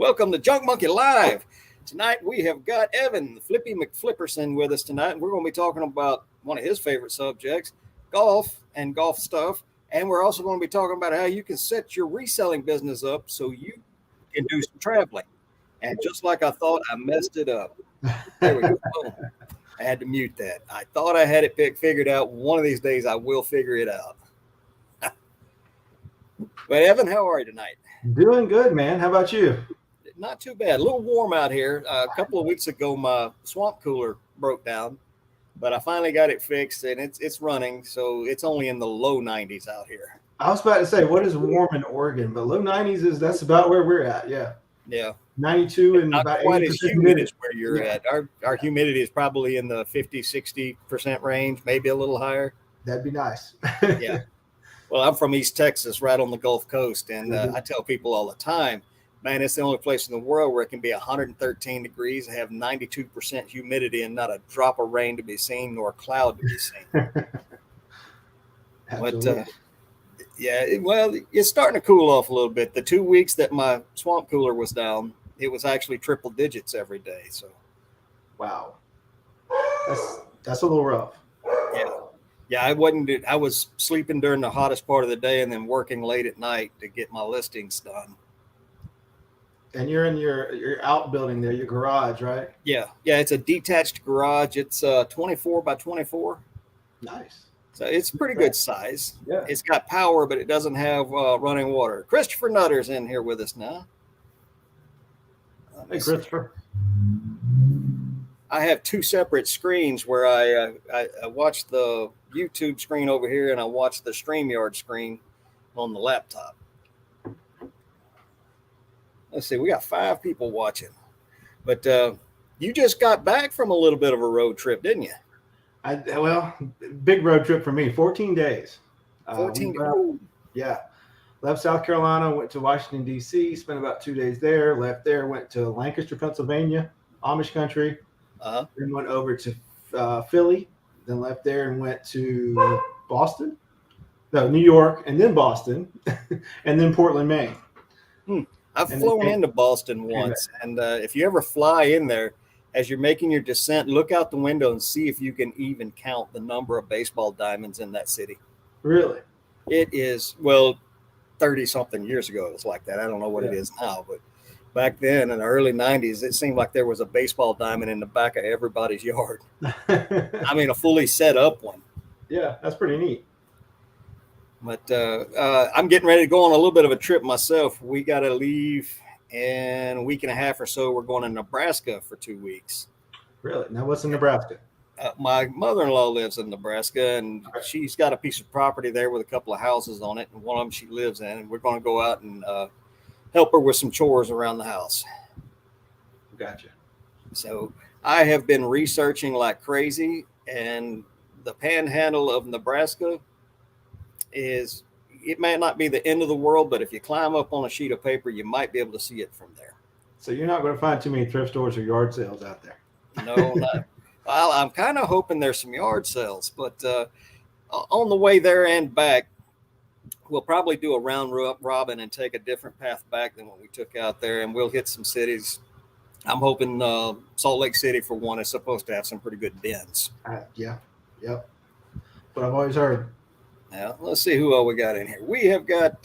Welcome to Junk Monkey Live. Tonight we have got Evan, Flippy McFlipperson, with us tonight. We're going to be talking about one of his favorite subjects, golf and golf stuff. And we're also going to be talking about how you can set your reselling business up so you can do some traveling. And just like I thought, I messed it up. There we go. Boom. I had to mute that. I thought I had it figured out. One of these days I will figure it out. But Evan, how are you tonight? Doing good, man. How about you? Not too bad. A little warm out here. A couple of weeks ago, my swamp cooler broke down, but I finally got it fixed, and it's running. So it's only in the low 90s out here. I was about to say, what is warm in Oregon? But low 90s that's about where we're at. Yeah. Yeah. 92 and not about quite 80% as humid as where you're at. Our humidity is probably in the 50-60% range, maybe a little higher. That'd be nice. Yeah. Well, I'm from East Texas, right on the Gulf Coast, and I tell people all the time, man, it's the only place in the world where it can be 113 degrees and have 92% humidity and not a drop of rain to be seen nor a cloud to be seen. But well, it's starting to cool off a little bit. The 2 weeks that my swamp cooler was down, it was actually triple digits every day. So, wow, that's a little rough. Yeah, I was sleeping during the hottest part of the day and then working late at night to get my listings done. And you're in your outbuilding there, your garage, right? Yeah, it's a detached garage. It's 24 by 24. Nice. So it's pretty good size. Yeah. It's got power, but it doesn't have running water. Christopher Nutter's in here with us now. Hey, Christopher. I have two separate screens where I watch the YouTube screen over here and I watch the StreamYard screen on the laptop. Let's see, we got 5 people watching. But you just got back from a little bit of a road trip, didn't you? Well, big road trip for me, 14 days. 14 days. Yeah. Left South Carolina, went to Washington, D.C., spent about 2 days there, left there, went to Lancaster, Pennsylvania, Amish country, then went over to Philly, then left there and went to New York, and then Boston, and then Portland, Maine. I've flown into Boston once, and if you ever fly in there, as you're making your descent, look out the window and see if you can even count the number of baseball diamonds in that city. Really? It is, 30-something years ago it was like that. I don't know what it is now, but back then in the early 90s, it seemed like there was a baseball diamond in the back of everybody's yard. I mean, a fully set up one. Yeah, that's pretty neat. But I'm getting ready to go on a little bit of a trip myself. We got to leave in a week and a half or so. We're going to Nebraska for 2 weeks. Really? Now, what's in Nebraska? My mother-in-law lives in Nebraska, and she's got a piece of property there with a couple of houses on it, and one of them she lives in. And we're going to go out and help her with some chores around the house. Gotcha. So I have been researching like crazy, and the panhandle of Nebraska it may not be the end of the world, but if you climb up on a sheet of paper, you might be able to see it from there. So you're not going to find too many thrift stores or yard sales out there. No, not. Well, I'm kind of hoping there's some yard sales, but on the way there and back, we'll probably do a round robin and take a different path back than what we took out there, and we'll hit some cities. I'm hoping Salt Lake City, for one, is supposed to have some pretty good bins. Yeah. Yep. But I've always heard. Now, let's see who all we got in here. We have got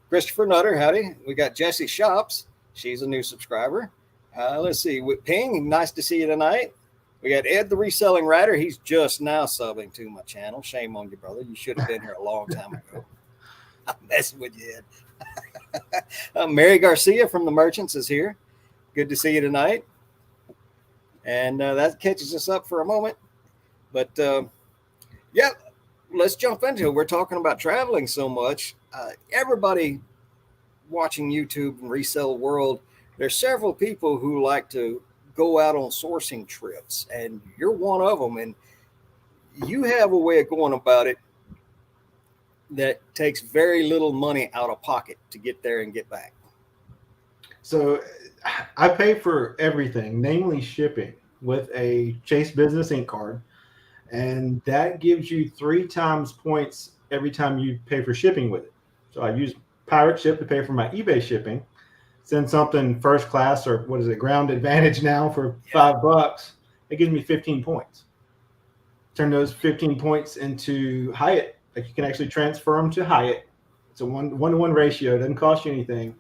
Christopher Nutter. Howdy. We got Jessie Shops. She's a new subscriber. Let's see. Ping, nice to see you tonight. We got Ed, the reselling writer. He's just now subbing to my channel. Shame on you, brother. You should have been here a long time ago. I'm messing with you, Ed. Mary Garcia from the Merchants is here. Good to see you tonight. And that catches us up for a moment. But, let's jump into it. We're talking about traveling so much. Everybody watching YouTube and Resell World, there's several people who like to go out on sourcing trips, and you're one of them. And you have a way of going about it that takes very little money out of pocket to get there and get back. So I pay for everything, namely shipping, with a Chase Business Inc. card. And that gives you 3 times points every time you pay for shipping with it. So I use Pirate Ship to pay for my eBay shipping. send something first class or what is it, ground advantage now for $5, it gives me 15 points. Turn those 15 points into Hyatt. Like you can actually transfer them to Hyatt. It's a 1-to-1 ratio. It doesn't cost you anything.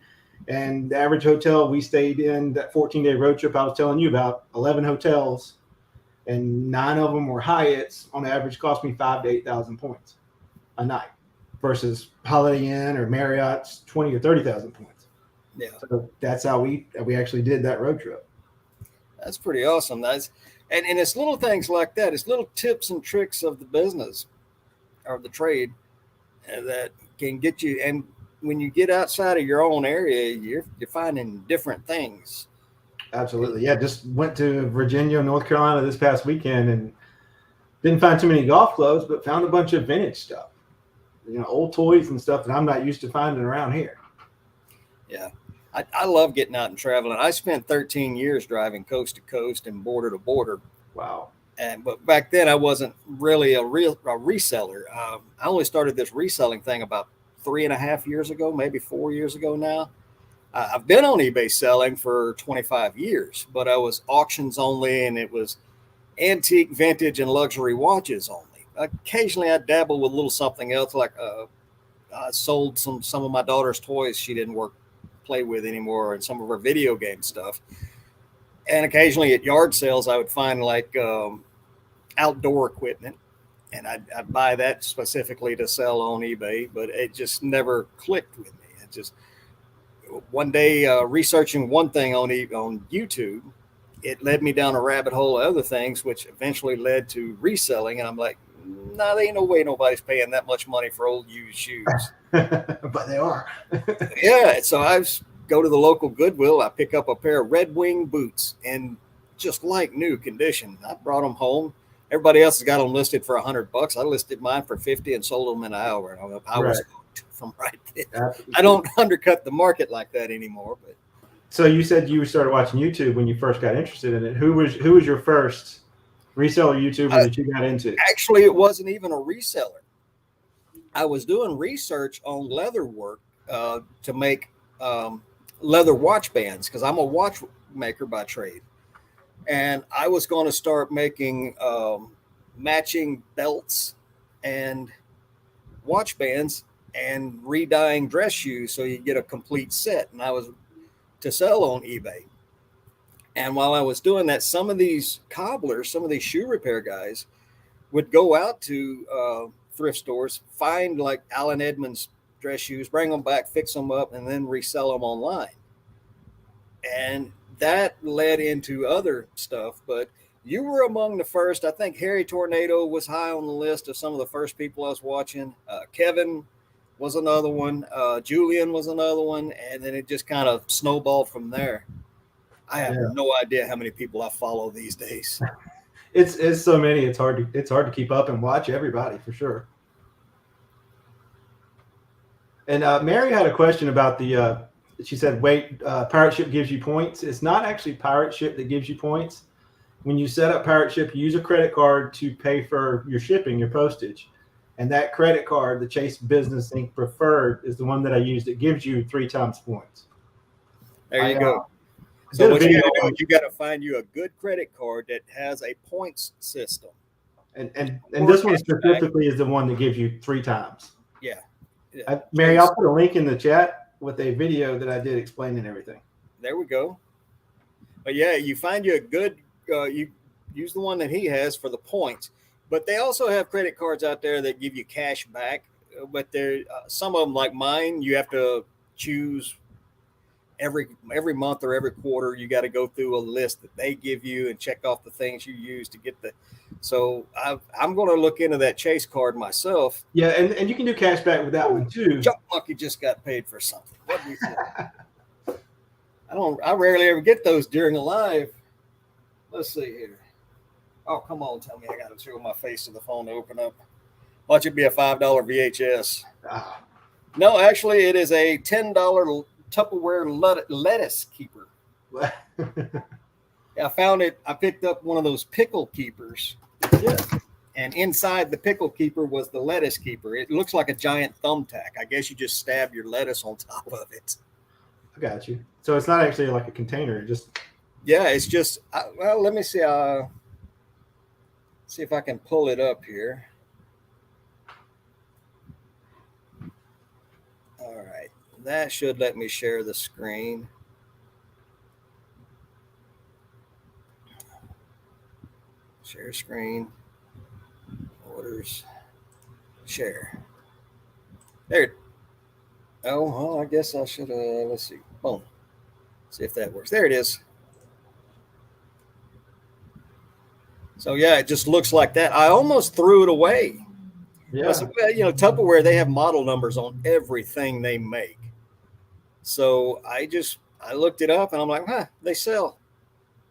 And the average hotel we stayed in, that 14-day road trip I was telling you about, 11 hotels, and 9 of them were Hyatts. On average, cost me 5,000 to 8,000 points a night, versus Holiday Inn or Marriott's 20,000 or 30,000 points. Yeah. So that's how we actually did that road trip. That's pretty awesome. And it's little things like that. It's little tips and tricks of the business or the trade that can get you. And when you get outside of your own area, you're finding different things. Absolutely. Yeah. Just went to Virginia, North Carolina this past weekend and didn't find too many golf clubs, but found a bunch of vintage stuff, old toys and stuff that I'm not used to finding around here. Yeah. I love getting out and traveling. I spent 13 years driving coast to coast and border to border. Wow. But back then I wasn't really a reseller. I only started this reselling thing about 3.5 years ago, maybe 4 years ago now. I've been on eBay selling for 25 years, but I was auctions only, and it was antique, vintage, and luxury watches only. Occasionally I dabble with a little something else, like I sold some of my daughter's toys she didn't play with anymore, and some of her video game stuff. And occasionally at yard sales I would find like outdoor equipment, and I'd buy that specifically to sell on eBay, but it just never clicked with me. It just, one day researching one thing on YouTube, it led me down a rabbit hole of other things, which eventually led to reselling. And I'm like, nah, there ain't no way nobody's paying that much money for old used shoes. But they are. Yeah. So I go to the local Goodwill. I pick up a pair of Red Wing boots in just like new condition. I brought them home. Everybody else has got them listed for $100. I listed mine for 50 and sold them in an hour. And I was hooked from right there. Absolutely. I don't undercut the market like that anymore. But so you said you started watching YouTube when you first got interested in it. Who was your first reseller YouTuber that you got into? Actually, it wasn't even a reseller. I was doing research on leather work to make leather watch bands, because I'm a watchmaker by trade. And I was going to start making matching belts and watch bands and re-dyeing dress shoes so you get a complete set. And I was to sell on eBay. And while I was doing that, some of these cobblers, some of these shoe repair guys would go out to thrift stores, find like Allen Edmonds dress shoes, bring them back, fix them up, and then resell them online. And that led into other stuff. But you were among the first. I think Harry Tornado was high on the list of some of the first people I was watching. Kevin was another one. Julian was another one. And then it just kind of snowballed from there. I have no idea how many people I follow these days. It's so many. It's hard to keep up and watch everybody, for sure. And Mary had a question about the. She said, "Wait, Pirate Ship gives you points." It's not actually Pirate Ship that gives you points. When you set up Pirate Ship, you use a credit card to pay for your shipping, your postage, and that credit card, the Chase Business Inc. Preferred, is the one that I use that gives you 3 times points. There you go. So what you got to do is you got to find you a good credit card that has a points system. And this one specifically is the one that gives you 3 times. Yeah. Mary, I'll put a link in the chat with a video that I did explaining everything. There we go. But yeah, you find you a good, you use the one that he has for the points, but they also have credit cards out there that give you cash back. But there, some of them, like mine, you have to choose every month or every quarter. You got to go through a list that they give you and check off the things you use to get the. So I'm going to look into that Chase card myself. Yeah, and you can do cash back with that one too. Chuck Monkey just got paid for something. What do you think? I rarely ever get those during a live. Let's see here. Oh, come on, tell me I got to show my face to the phone to open up. Watch it be a $5 VHS. Ah. No, actually, it is a $10 Tupperware lettuce keeper. I found it. I picked up one of those pickle keepers. Yeah. And inside the pickle keeper was the lettuce keeper. It looks like a giant thumbtack. I guess you just stab your lettuce on top of it. I got you. So it's not actually like a container. It just Yeah, it's just well. Let me see. See if I can pull it up here. All right, that should let me share the screen. Share screen. Orders. Share. There. Oh, well, I guess I should. Let's see. Boom. See if that works. There it is. So yeah, it just looks like that. I almost threw it away. yeah. Well, you know, Tupperware, they have model numbers on everything they make. So I looked it up and I'm like, huh, they sell.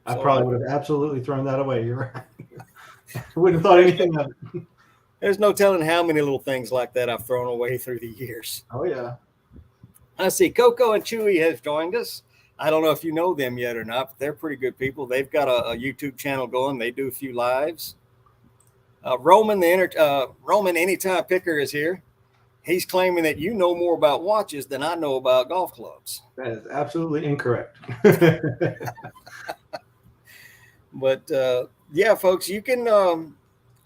I So probably would have absolutely thrown that away. You're right. Wouldn't have thought anything of it. there's no telling how many little things like that I've thrown away through the years. Oh yeah. I see Coco and Chewy has joined us. I don't know if you know them yet or not, but they're pretty good people. They've got a YouTube channel going. They do a few lives. Roman, Roman Anytime Picker is here. He's claiming that you know more about watches than I know about golf clubs. That is absolutely incorrect. But yeah, folks, you can.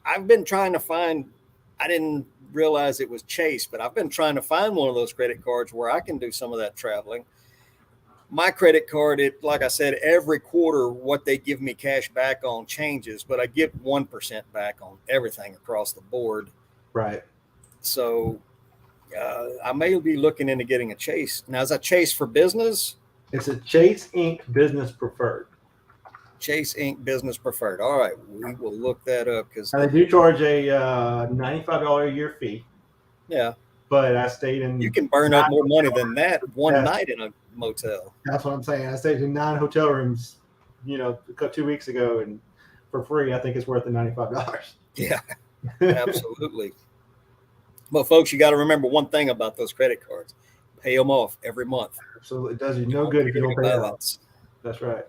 I've been trying to find. I didn't realize it was Chase, but I've been trying to find one of those credit cards where I can do some of that traveling. My credit card, like I said, every quarter what they give me cash back on changes, but I get 1% back on everything across the board. Right. So I may be looking into getting a Chase. Now, is that Chase for business? It's a Chase Inc. Business Preferred. Chase Inc. Business Preferred. All right, we will look that up because they do charge a $95 a year fee. Yeah, but I stayed in. You can burn up more money than that one night in a motel. That's what I'm saying. I stayed in 9 hotel rooms, 2 weeks ago, and for free. I think it's worth the $95. Yeah, absolutely. But folks, you got to remember one thing about those credit cards: pay them off every month. Absolutely, it does you no good if you don't pay it off. That's right.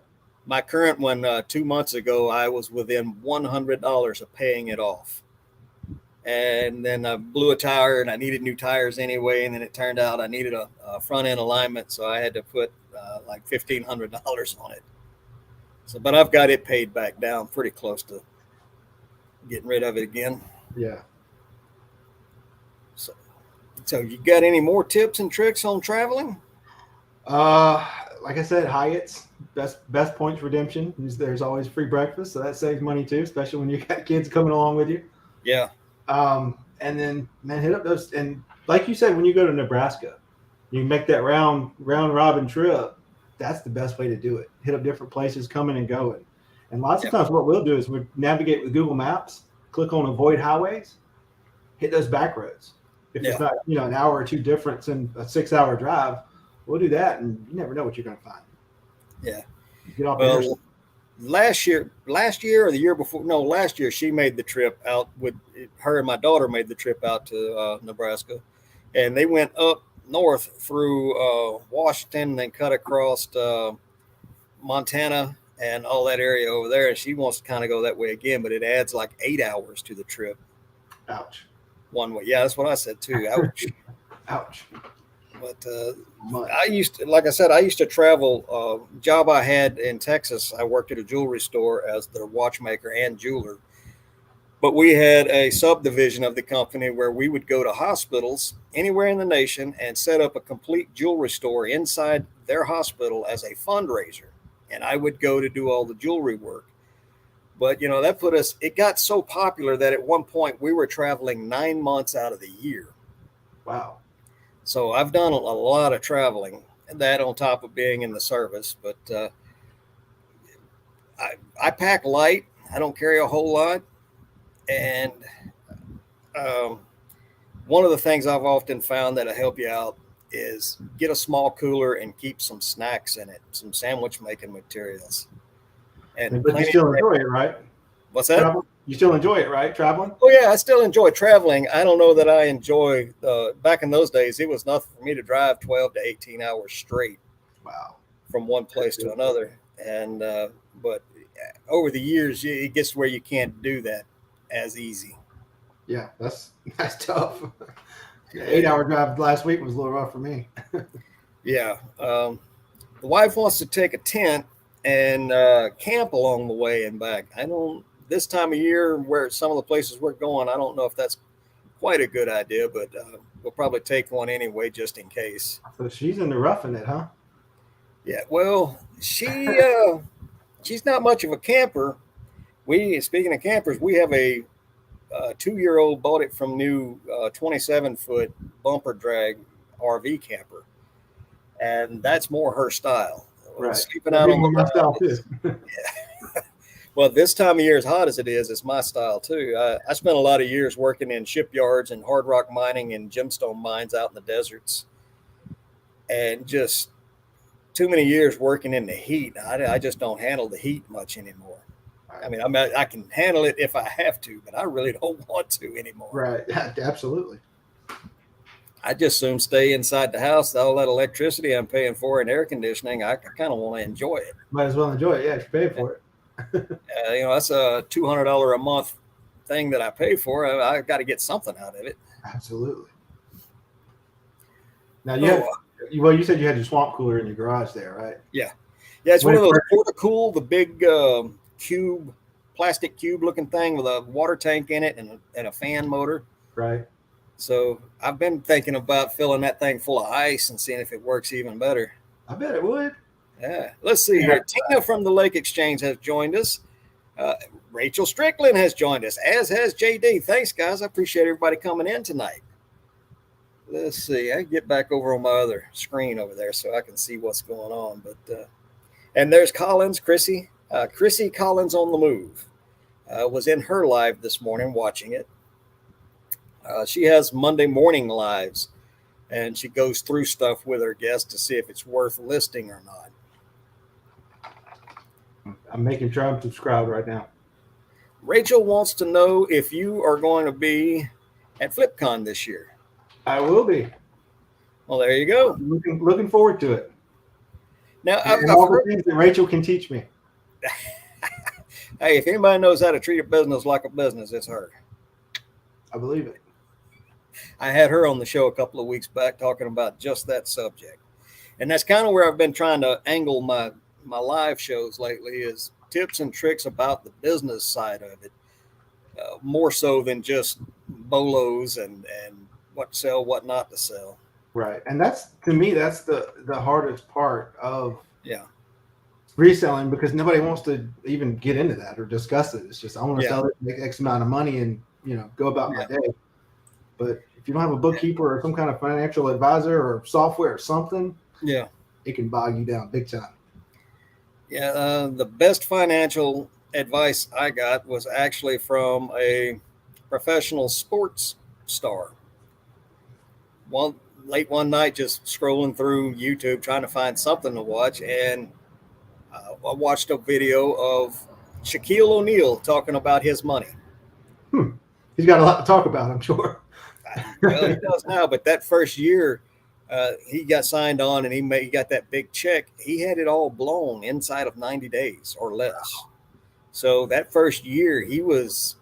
My current one, 2 months ago, I was within $100 of paying it off. And then I blew a tire and I needed new tires anyway. And then it turned out I needed a front end alignment. So I had to put like $1,500 on it. So, but I've got it paid back down pretty close to getting rid of it again. Yeah. So you got any more tips and tricks on traveling? Like I said, Hyatt's best points redemption. There's always free breakfast, so that saves money too, especially when you got kids coming along with you. Yeah. And then hit up those, and like you said, when you go to Nebraska, you make that round robin trip. That's the best way to do it. Hit up different places, coming and going. And lots of times what we'll do is we navigate with Google Maps, click on avoid highways, hit those back roads. If it's not, an hour or two difference in a 6-hour drive, we'll do that, and you never know what you're going to find. Yeah. Get off last year or the year before, no, last year she made the trip out with her and my daughter made the trip out to Nebraska, and they went up north through Washington, then cut across Montana and all that area over there. And she wants to kind of go that way again, but it adds like 8 hours to the trip. Ouch. One way. Yeah, that's what I said too. Ouch. Ouch. But I used to travel. Job I had in Texas, I worked at a jewelry store as their watchmaker and jeweler. But we had a subdivision of the company where we would go to hospitals anywhere in the nation and set up a complete jewelry store inside their hospital as a fundraiser. And I would go to do all the jewelry work. But, it got so popular that at one point we were traveling 9 months out of the year. Wow. So I've done a lot of traveling, and that on top of being in the service. But I pack light. I don't carry a whole lot. And one of the things I've often found that'll help you out is get a small cooler and keep some snacks in it, some sandwich making materials. But you still enjoy it, right? What's that? You still enjoy it, right? Traveling? Oh, yeah, I still enjoy traveling. I don't know that I enjoy, back in those days, it was nothing for me to drive 12 to 18 hours straight. Wow. From one place to another. And, but over the years, it gets to where you can't do that as easy. Yeah, that's tough. 8-hour drive last week was a little rough for me. Yeah. The wife wants to take a tent and camp along the way and back. I don't. This time of year, where some of the places we're going, I don't know if that's quite a good idea, but we'll probably take one anyway, just in case. So she's into roughing it, huh? Yeah. Well, she's not much of a camper. Speaking of campers, we have a 2-year-old bought it from new 27-foot bumper drag RV camper, and that's more her style. Right. Sleeping out on the my style too. Well, this time of year, as hot as it is, it's my style too. I spent a lot of years working in shipyards and hard rock mining and gemstone mines out in the deserts, and just too many years working in the heat. I just don't handle the heat much anymore. I mean, I can handle it if I have to, but I really don't want to anymore. Right. Absolutely. I just soon stay inside the house. All that electricity I'm paying for and air conditioning, I kind of want to enjoy it. Might as well enjoy it. Yeah, if you pay for it. That's a $200 a month thing that I pay for. I got to get something out of it. Absolutely. Now you said you had your swamp cooler in your garage there, right? Yeah. It's one of those Porta-Cool, the big plastic cube looking thing with a water tank in it and a fan motor. Right. So I've been thinking about filling that thing full of ice and seeing if it works even better. I bet it would. Yeah. Let's see here. Tina from the Lake Exchange has joined us. Rachel Strickland has joined us, as has JD. Thanks, guys. I appreciate everybody coming in tonight. Let's see. I get back over on my other screen over there so I can see what's going on. But and there's Collins, Chrissy Collins on the move. Was in her live this morning watching it. She has Monday morning lives, and she goes through stuff with her guests to see if it's worth listing or not. I'm making sure I'm subscribed right now. Rachel wants to know if you are going to be at FlipCon this year. I will be. Well, there you go. Looking forward to it. Now, all the things that Rachel can teach me. Hey, if anybody knows how to treat a business like a business, it's her. I believe it. I had her on the show a couple of weeks back talking about just that subject. And that's kind of where I've been trying to angle my live shows lately, is tips and tricks about the business side of it, more so than just bolos and what to sell, what not to sell. Right. And that's, to me, that's the hardest part of reselling, because nobody wants to even get into that or discuss it. It's just, I want to sell it, make X amount of money and, go about my day. But if you don't have a bookkeeper or some kind of financial advisor or software or something, it can bog you down big time. Yeah. The best financial advice I got was actually from a professional sports star. Late one night, just scrolling through YouTube, trying to find something to watch. And I watched a video of Shaquille O'Neal talking about his money. He's got a lot to talk about, I'm sure. Well, he does now, but that first year he got signed on and he got that big check. He had it all blown inside of 90 days or less. So that first year he was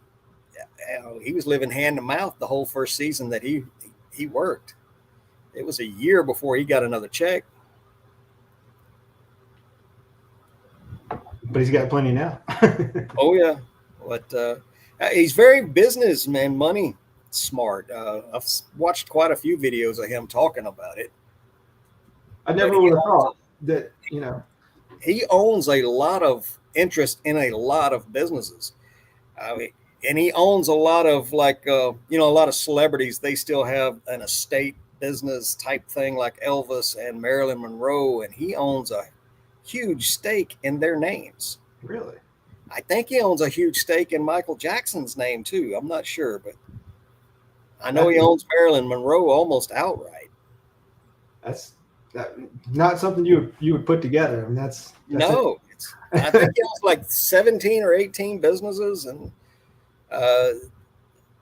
living hand to mouth the whole first season that he worked. It was a year before he got another check. But he's got plenty now. Oh, yeah. But he's very businessman money smart. I've watched quite a few videos of him talking about it. I never would have thought that, He owns a lot of interest in a lot of businesses. And he owns a lot of a lot of celebrities. They still have an estate business type thing like Elvis and Marilyn Monroe. And he owns a huge stake in their names. Really? I think he owns a huge stake in Michael Jackson's name too. I'm not sure, but I know he owns Marilyn Monroe almost outright. That's not something you would put together. I mean, that's no. I think he owns like 17 or 18 businesses and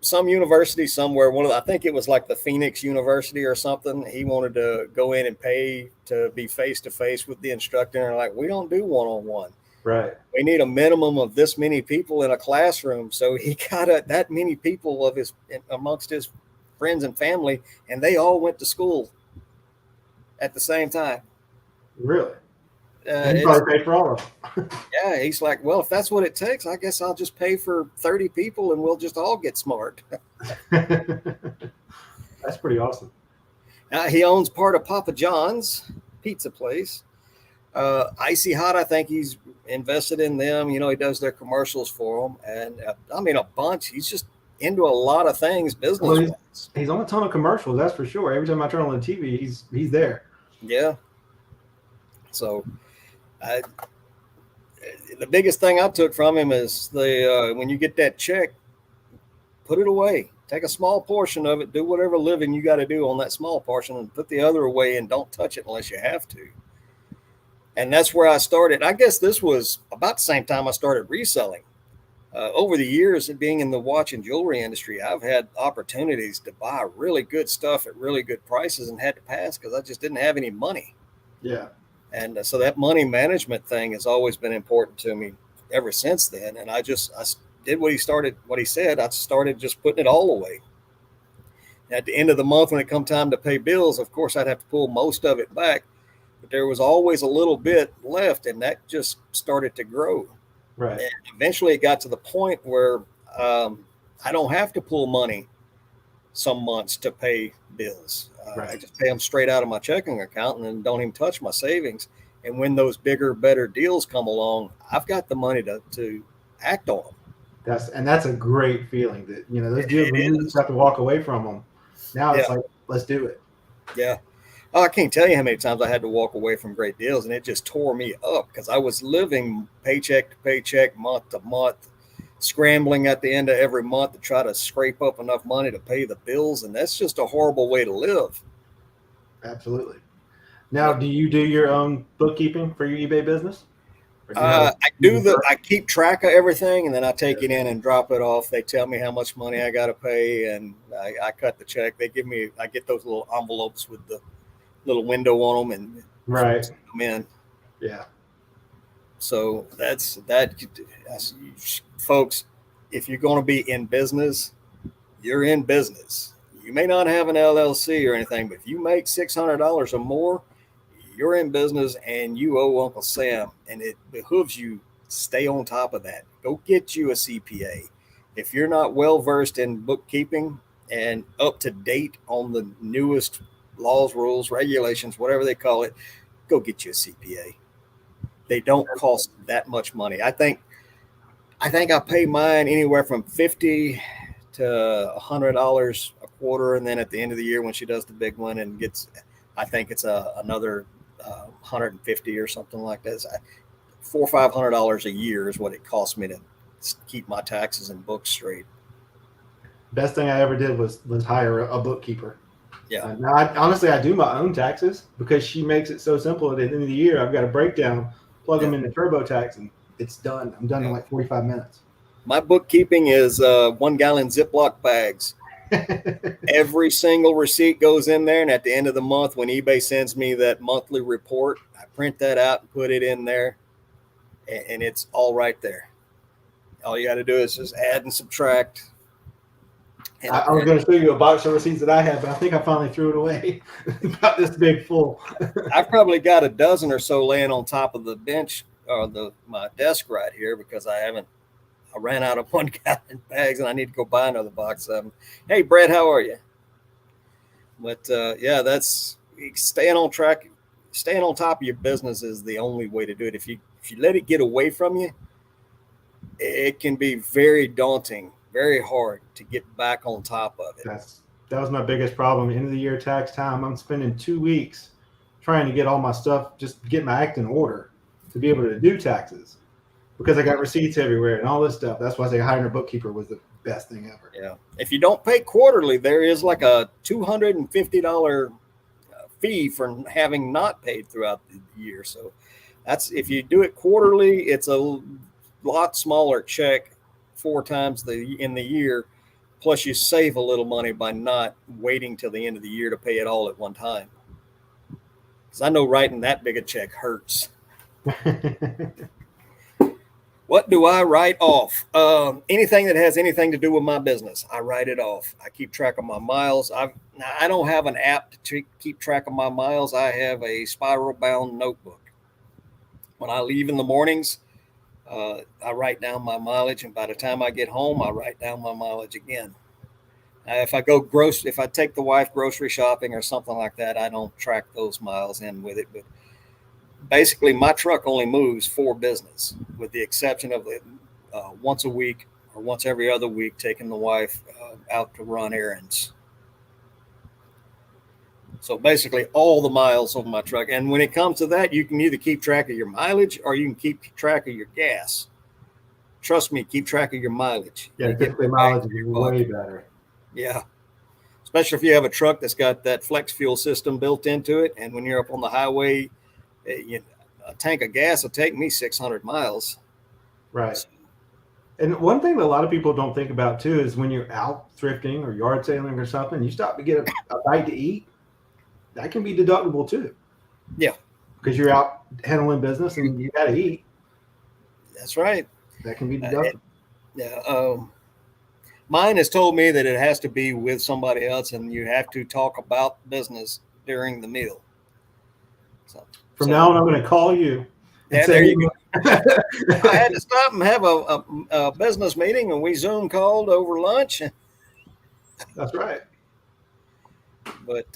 some university somewhere. I think it was like the Phoenix University or something. He wanted to go in and pay to be face to face with the instructor, and like, we don't do one-on-one. Right. We need a minimum of this many people in a classroom. So he got that many people amongst his friends and family, and they all went to school at the same time. Really? And you probably paid for all of them. Yeah, he's like, well, if that's what it takes, I guess I'll just pay for 30 people and we'll just all get smart. That's pretty awesome. He owns part of Papa John's pizza place. Icy Hot, I think he's invested in them. You know, he does their commercials for them. And I mean, a bunch. He's just into a lot of things business-wise. Well, he's on a ton of commercials, that's for sure. Every time I turn on the TV, he's there. Yeah. So the biggest thing I took from him is when you get that check, put it away. Take a small portion of it, do whatever living you got to do on that small portion, and put the other away and don't touch it unless you have to. And that's where I started. I guess this was about the same time I started reselling. Over the years of being in the watch and jewelry industry, I've had opportunities to buy really good stuff at really good prices and had to pass because I just didn't have any money. Yeah. And so that money management thing has always been important to me ever since then. And I did what he said. I started just putting it all away. At the end of the month, when it come time to pay bills, of course, I'd have to pull most of it back. But there was always a little bit left, and that just started to grow. Right. And eventually it got to the point where I don't have to pull money some months to pay bills. Right. I just pay them straight out of my checking account and then don't even touch my savings. And when those bigger, better deals come along, I've got the money to act on them. That's a great feeling that, you know, those deals when you just have to walk away from them. Now it's like, let's do it. Yeah. Oh, I can't tell you how many times I had to walk away from great deals, and it just tore me up because I was living paycheck to paycheck, month to month, scrambling at the end of every month to try to scrape up enough money to pay the bills. And that's just a horrible way to live. Absolutely. Now, do you do your own bookkeeping for your eBay business? I keep track of everything, and then I take it in and drop it off. They tell me how much money I got to pay, and I cut the check. I get those little envelopes with the little window on them and right them in. Yeah. So that's folks. If you're going to be in business, you're in business. You may not have an LLC or anything, but if you make $600 or more, you're in business and you owe Uncle Sam, and it behooves you stay on top of that. Go get you a CPA. If you're not well versed in bookkeeping and up to date on the newest laws, rules, regulations, whatever they call it, go get you a CPA. They don't cost that much money. I think I pay mine anywhere from $50 to $100 a quarter, and then at the end of the year when she does the big one and gets, I think it's another $150 or something like that. $400 or $500 a year is what it costs me to keep my taxes and books straight. Best thing I ever did was hire a bookkeeper. Yeah. Now, I do my own taxes because she makes it so simple. At the end of the year, I've got a breakdown, plug them into TurboTax, and it's done. I'm done in like 45 minutes. My bookkeeping is 1 gallon Ziploc bags. Every single receipt goes in there, and at the end of the month, when eBay sends me that monthly report, I print that out and put it in there, and it's all right there. All you got to do is just add and subtract. I was going to show you a box of receipts that I had, but I think I finally threw it away. About this big full. I've probably got a dozen or so laying on top of the bench or my desk right here because I ran out of 1 gallon bags and I need to go buy another box of them. Hey, Brett, how are you? But that's staying on track. Staying on top of your business is the only way to do it. If you let it get away from you, it can be very daunting, very hard to get back on top of it. That was my biggest problem. End of the year tax time, I'm spending 2 weeks trying to get all my stuff, just get my act in order to be able to do taxes because I got receipts everywhere and all this stuff. That's why I say hiring a bookkeeper was the best thing ever. Yeah. If you don't pay quarterly, there is like a $250 fee for having not paid throughout the year. So that's, if you do it quarterly, it's a lot smaller check 4 times in the year. Plus you save a little money by not waiting till the end of the year to pay it all at one time. Because I know writing that big a check hurts. What do I write off? Anything that has anything to do with my business, I write it off. I keep track of my miles. I don't have an app to keep track of my miles. I have a spiral bound notebook. When I leave in the mornings, I write down my mileage, and by the time I get home, I write down my mileage again. If I take the wife grocery shopping or something like that, I don't track those miles in with it. But basically, my truck only moves for business, with the exception of the once a week or once every other week taking the wife out to run errands. So basically, all the miles of my truck. And when it comes to that, you can either keep track of your mileage or you can keep track of your gas. Trust me, keep track of your mileage. Yeah, You typically mileage is way better. Yeah. Especially if you have a truck that's got that flex fuel system built into it. And when you're up on the highway, a tank of gas will take me 600 miles. Right. So, and one thing that a lot of people don't think about too is when you're out thrifting or yard sailing or something, you stop to get a bite to eat. That can be deductible too. Yeah. Because you're out handling business and you got to eat. That's right. That can be deductible. Mine has told me that it has to be with somebody else and you have to talk about business during the meal. From now on, I'm going to call you. Yeah, there you go. I had to stop and have a business meeting, and we Zoom called over lunch. That's right. But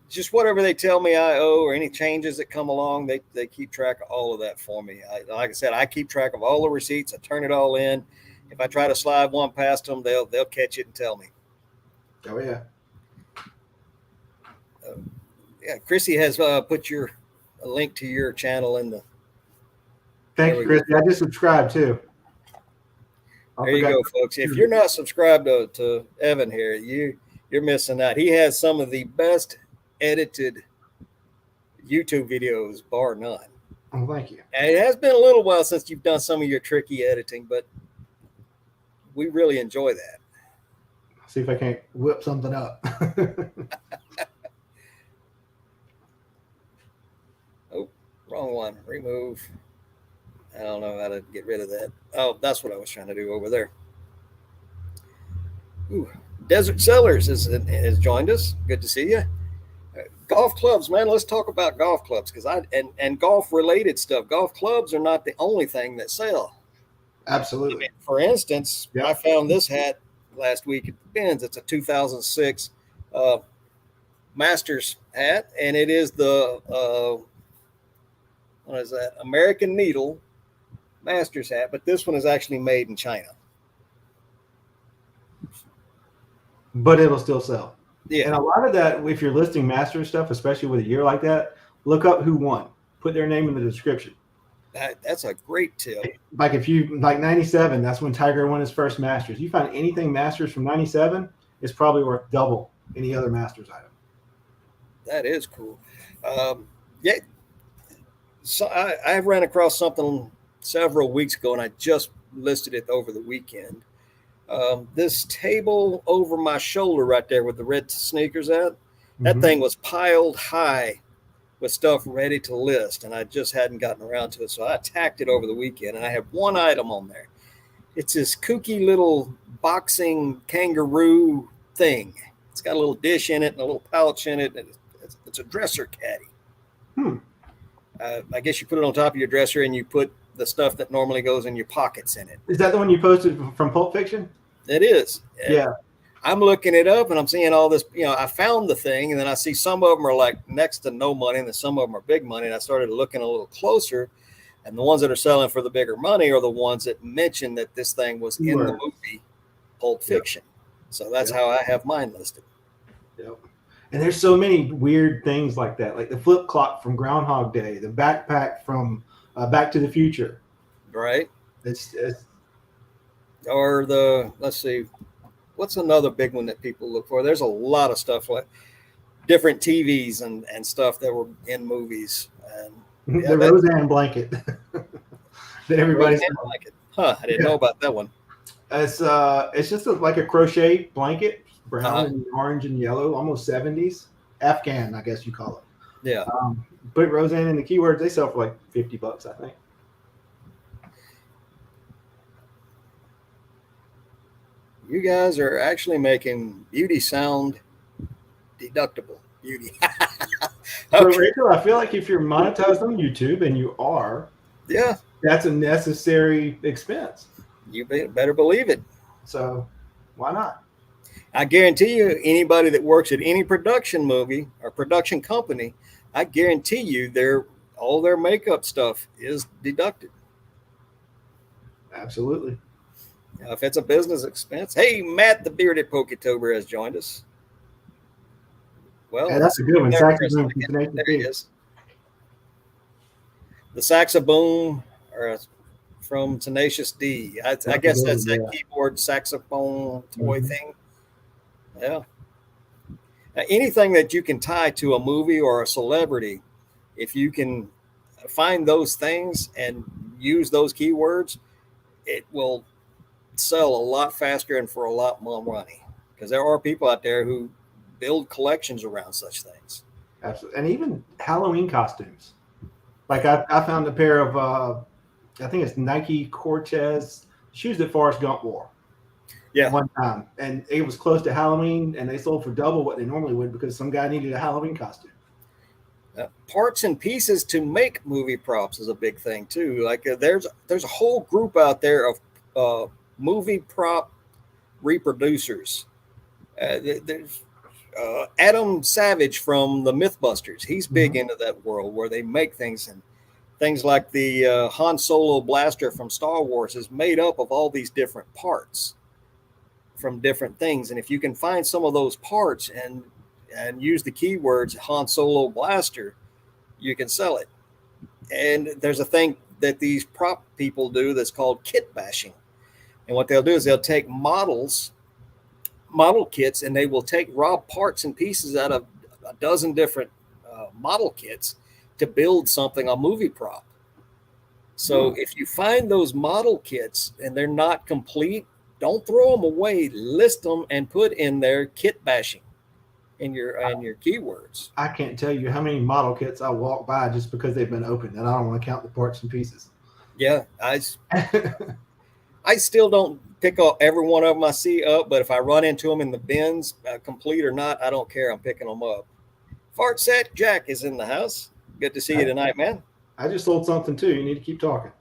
just whatever they tell me I owe or any changes that come along, they keep track of all of that for me. Like I said, I keep track of all the receipts. I turn it all in. If I try to slide one past them, they'll catch it and tell me. Oh, yeah. Yeah, Chrissy has put a link to your channel in the. Thank you, Chrissy. I just subscribed too. There you go, folks. If you're not subscribed to Evan here, you're missing out. He has some of the best edited YouTube videos, bar none. Oh, thank you. And it has been a little while since you've done some of your tricky editing, but we really enjoy that. See if I can't whip something up. Oh, wrong one. Remove. I don't know how to get rid of that. Oh, that's what I was trying to do over there. Ooh, Desert Sellers has joined us. Good to see you. Golf clubs, man. Let's talk about golf clubs because and golf related stuff. Golf clubs are not the only thing that sell. Absolutely. I mean, for instance, I found this hat last week at the Ben's. It's a 2006 Masters hat, and it is the what is that? American Needle Masters hat, but this one is actually made in China. But it'll still sell. Yeah. And a lot of that, if you're listing Masters stuff, especially with a year like that, look up who won. Put their name in the description. That's a great tip. Like if you like 97, that's when Tiger won his first Masters. You find anything Masters from 97, it's probably worth double any other Masters item. That is cool. Yeah. So I ran across something several weeks ago, and I just listed it over the weekend. This table over my shoulder right there with the red sneakers at, that thing was piled high with stuff ready to list, and I just hadn't gotten around to it. So I tacked it over the weekend, and I have one item on there. It's this kooky little boxing kangaroo thing. It's got a little dish in it and a little pouch in it, and it's a dresser caddy. I guess you put it on top of your dresser, and you put the stuff that normally goes in your pockets in it. Is that the one you posted from Pulp Fiction? It is. Yeah. I'm looking it up and I'm seeing all this, I found the thing and then I see some of them are like next to no money and then some of them are big money. And I started looking a little closer, and the ones that are selling for the bigger money are the ones that mention that this thing was in the movie Pulp Fiction. So that's how I have mine listed. Yep. And there's so many weird things like that, like the flip clock from Groundhog Day, the backpack from Back to the Future. Right. It's or let's see, what's another big one that people look for? There's a lot of stuff like different TVs and stuff that were in movies. And the Roseanne blanket that everybody's blanket. Huh? I didn't know about that one. It's just like a crochet blanket, brown and orange and yellow, almost 70s Afghan, I guess you call it. Yeah. Put Roseanne in the keywords. They sell for like $50, I think. You guys are actually making beauty sound deductible. Beauty. So, Rachel, I feel like if you're monetized on YouTube, and you are, yeah, that's a necessary expense. you better believe it. So, why not? I guarantee you, anybody that works at any production movie or production company, I guarantee you, all their makeup stuff is deducted. Absolutely. If it's a business expense. Hey, Matt, the bearded Poketober has joined us. Well, Yeah, that's a good one. there Saxophone from Tenacious he D. is. The saxophone from Tenacious D. I guess that's that keyboard saxophone toy thing. Yeah. Now, anything that you can tie to a movie or a celebrity, if you can find those things and use those keywords, it will sell a lot faster and for a lot more money. Because there are people out there who build collections around such things. Absolutely. And even Halloween costumes. Like I found a pair of, I think it's Nike Cortez shoes that Forrest Gump wore. Yeah. One time. And it was close to Halloween, and they sold for double what they normally would because some guy needed a Halloween costume. Parts and pieces to make movie props is a big thing too. Like there's a whole group out there of movie prop reproducers. There's Adam Savage from the Mythbusters. He's big into that world where they make things, and things like the Han Solo blaster from Star Wars is made up of all these different parts from different things. And if you can find some of those parts and use the keywords Han Solo blaster, you can sell it. And there's a thing that these prop people do that's called kit bashing. And what they'll do is they'll take model kits, and they will take raw parts and pieces out of a dozen different model kits to build something, a movie prop. So if you find those model kits and they're not complete, don't throw them away. List them and put in there kit bashing in your keywords. I can't tell you how many model kits I walk by just because they've been opened, and I don't want to count the parts and pieces. Yeah, I still don't pick up every one of them I see up, but if I run into them in the bins, complete or not, I don't care. I'm picking them up. Fart Set Jack is in the house. Good to see you tonight, man. I just sold something too. You need to keep talking.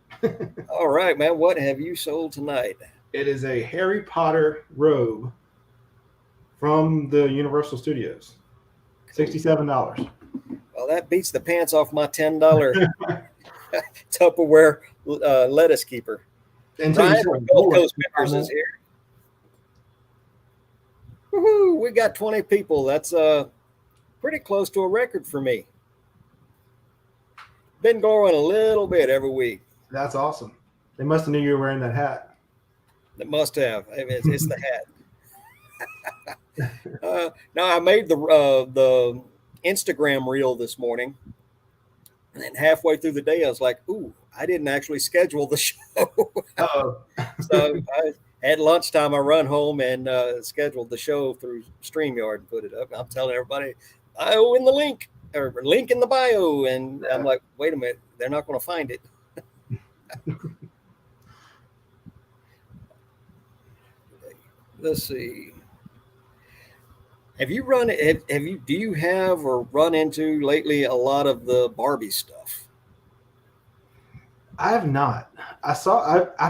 All right, man. What have you sold tonight? It is a Harry Potter robe from the Universal Studios. $67. Well, that beats the pants off my $10 Tupperware lettuce keeper. And Ryan from Gold Coast Members is here. Woohoo! We got 20 people. That's pretty close to a record for me. Been going a little bit every week. That's awesome. They must have knew you were wearing that hat. It must have. It's the hat. Now, I made the Instagram reel this morning, and then halfway through the day, I was like, "Ooh, I didn't actually schedule the show." So at lunchtime, I run home and scheduled the show through StreamYard and put it up. And I'm telling everybody, bio in the link, or link in the bio, and I'm like, "Wait a minute, they're not going to find it." Let's see. Do you have or run into lately a lot of the Barbie stuff? I have not. I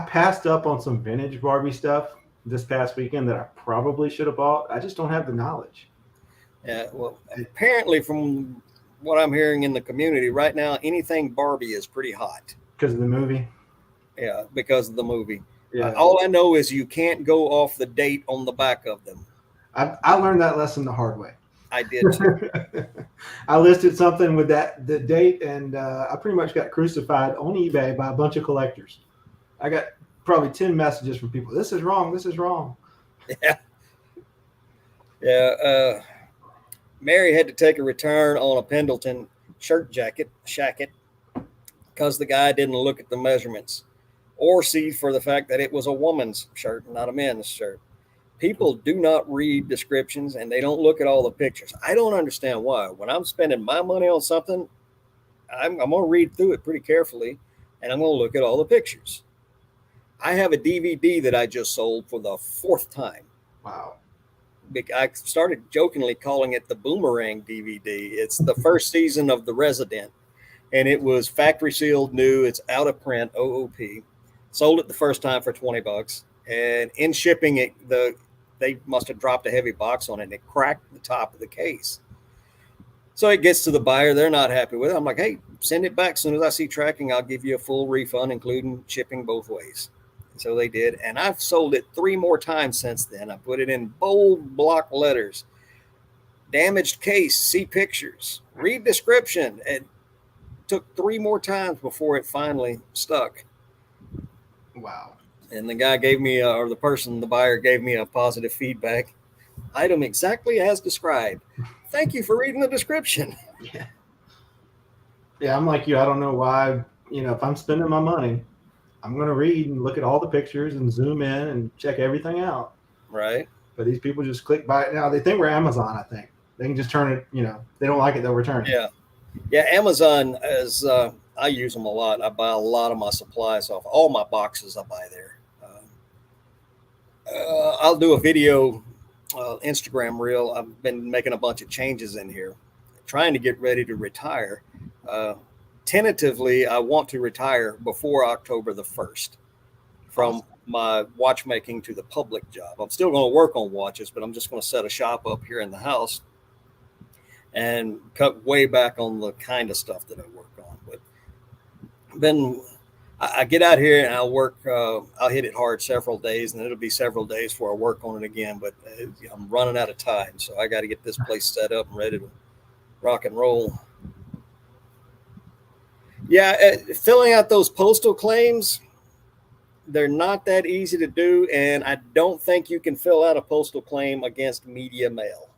passed up on some vintage Barbie stuff this past weekend that I probably should have bought. I just don't have the knowledge. Yeah, well, apparently from what I'm hearing in the community right now, anything Barbie is pretty hot. Because of the movie? Yeah, because of the movie. Yeah. All I know is you can't go off the date on the back of them. I learned that lesson the hard way. I did too. I listed something with the date, and I pretty much got crucified on eBay by a bunch of collectors. I got probably 10 messages from people. This is wrong. This is wrong. Yeah. Yeah. Mary had to take a return on a Pendleton shacket, because the guy didn't look at the measurements or see for the fact that it was a woman's shirt, not a men's shirt. People do not read descriptions, and they don't look at all the pictures. I don't understand why. When I'm spending my money on something, I'm going to read through it pretty carefully, and I'm going to look at all the pictures. I have a DVD that I just sold for the 4th time. Wow. I started jokingly calling it the Boomerang DVD. It's the first season of The Resident, and it was factory sealed, new. It's out of print, OOP. Sold it the first time for $20, and in shipping it, they must have dropped a heavy box on it, and it cracked the top of the case. So it gets to the buyer. They're not happy with it. I'm like, hey, send it back. As soon as I see tracking, I'll give you a full refund, including shipping both ways. So they did. And I've sold it 3 more times since then. I put it in bold block letters. Damaged case, see pictures, read description. It took 3 more times before it finally stuck. Wow. And the guy gave me, the buyer gave me a positive feedback. Item exactly as described. Thank you for reading the description. Yeah. Yeah, I'm like you. I don't know why, if I'm spending my money, I'm going to read and look at all the pictures and zoom in and check everything out. Right. But these people just click buy it now. They think we're Amazon, I think. They can just turn it, they don't like it, they'll return it. Yeah. Yeah, Amazon is, I use them a lot. I buy a lot of my supplies off. All my boxes I buy there. I'll do a video, Instagram reel. I've been making a bunch of changes in here, trying to get ready to retire. Tentatively, I want to retire before October the 1st from my watchmaking to the public job. I'm still going to work on watches, but I'm just going to set a shop up here in the house and cut way back on the kind of stuff that I work on. But then I get out here and I'll work, I'll hit it hard several days, and it'll be several days before I work on it again. But I'm running out of time, so I got to get this place set up and ready to rock and roll. Yeah, filling out those postal claims, they're not that easy to do, and I don't think you can fill out a postal claim against media mail.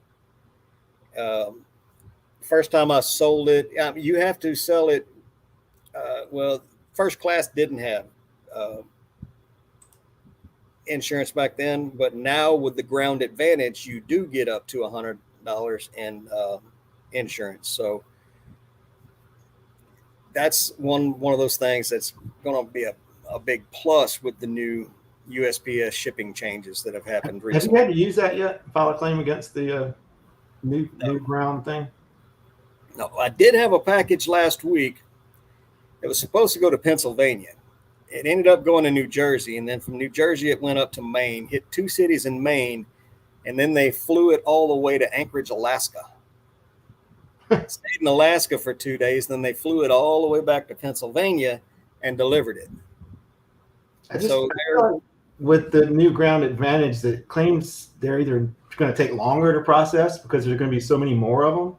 First time I sold it, you have to sell it. Well, First Class didn't have insurance back then, but now with the Ground Advantage, you do get up to $100 in insurance. So that's one of those things that's going to be a big plus with the new USPS shipping changes that have happened recently. Have you had to use that yet? File a claim against the new Ground thing? No, I did have a package last week. It was supposed to go to Pennsylvania. It ended up going to New Jersey, and then from New Jersey it went up to Maine, hit 2 cities in Maine, and then they flew it all the way to Anchorage, Alaska. Stayed in Alaska for 2 days, then they flew it all the way back to Pennsylvania and delivered it. With the new Ground Advantage, that claims they're either going to take longer to process because there's going to be so many more of them,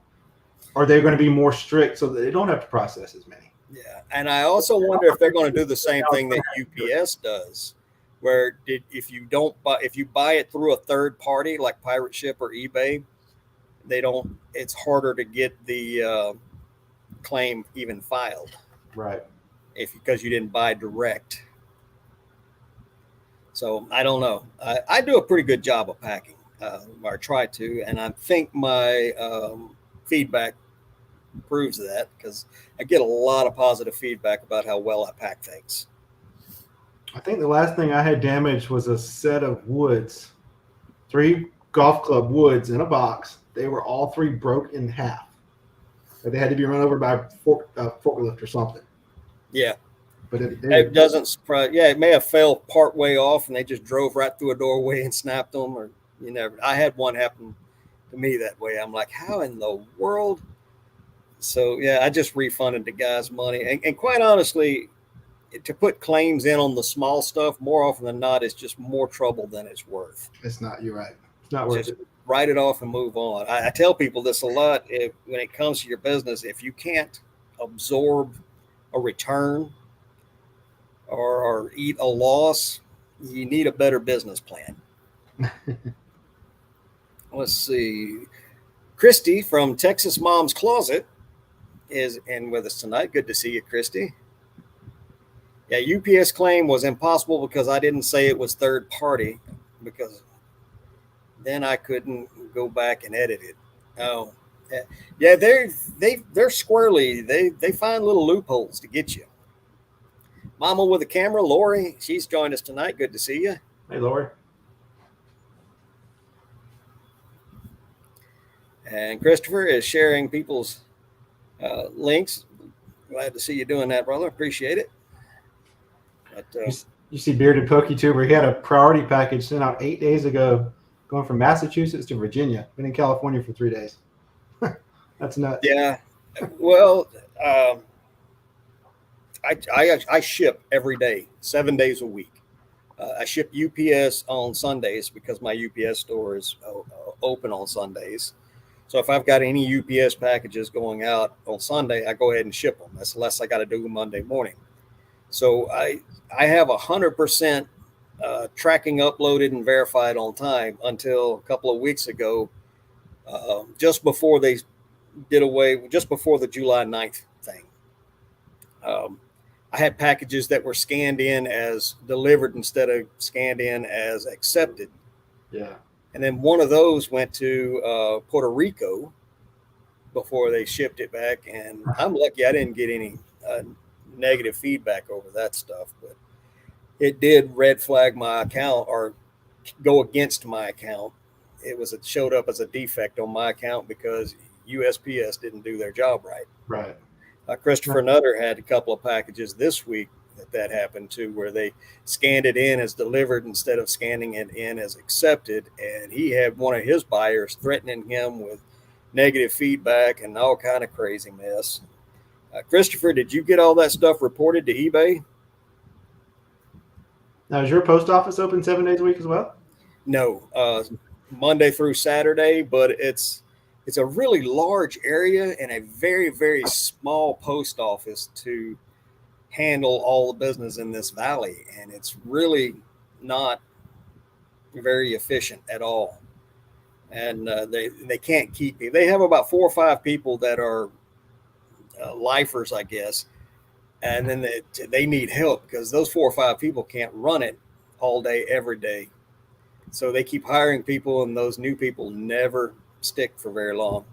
or they're going to be more strict so that they don't have to process as many. Yeah, and I also wonder if they're going to do the same thing that UPS does, where if you buy it through a third party like Pirate Ship or eBay, it's harder to get the claim even filed. Right. Because you didn't buy direct. So I don't know. I do a pretty good job of packing, or try to, and I think my feedback proves that, because I get a lot of positive feedback about how well I pack things. I think the last thing I had damaged was a set of woods, 3 golf club woods in a box. They were all 3 broke in half. They had to be run over by a forklift or something. Yeah. But it doesn't surprise. Yeah, it may have fell part way off and they just drove right through a doorway and snapped them, or I had one happen to me that way. I'm like, how in the world? So yeah, I just refunded the guy's money. And quite honestly, to put claims in on the small stuff, more often than not, it's just more trouble than it's worth. It's not. You're right. It's not worth it. Write it off and move on. I tell people this a lot. When it comes to your business, if you can't absorb a return or eat a loss, you need a better business plan. Let's see. Christy from Texas Mom's Closet is in with us tonight. Good to see you, Christy. Yeah, UPS claim was impossible because I didn't say it was third party, because then I couldn't go back and edit it. Oh, yeah, they're squirrely. They find little loopholes to get you. Mama with a camera, Lori, she's joined us tonight. Good to see you. Hey, Lori. And Christopher is sharing people's links. Glad to see you doing that, brother. Appreciate it. But, you see Bearded Pokey Tuber. He had a priority package sent out 8 days ago, going from Massachusetts to Virginia. Been in California for 3 days. That's nuts. Yeah. Well, I ship every day, 7 days a week. I ship UPS on Sundays because my UPS store is open on Sundays. So if I've got any UPS packages going out on Sunday, I go ahead and ship them. That's less I got to do Monday morning. So I have 100% tracking uploaded and verified on time until a couple of weeks ago, just before they did away, just before the July 9th thing. I had packages that were scanned in as delivered instead of scanned in as accepted. Yeah. And then one of those went to Puerto Rico before they shipped it back. And I'm lucky I didn't get any negative feedback over that stuff. But it did red flag my account or go against my account. It showed up as a defect on my account because USPS didn't do their job right. Right. Christopher Nutter had a couple of packages this week that happened to, where they scanned it in as delivered instead of scanning it in as accepted. And he had one of his buyers threatening him with negative feedback and all kind of crazy mess. Christopher, did you get all that stuff reported to eBay? Now, is your post office open 7 days a week as well? No, Monday through Saturday, but it's a really large area and a very, very small post office to handle all the business in this valley. And it's really not very efficient at all. And they can't keep me. They have about 4 or 5 people that are lifers, I guess. And then they need help because those 4 or 5 people can't run it all day, every day. So they keep hiring people, and those new people never stick for very long.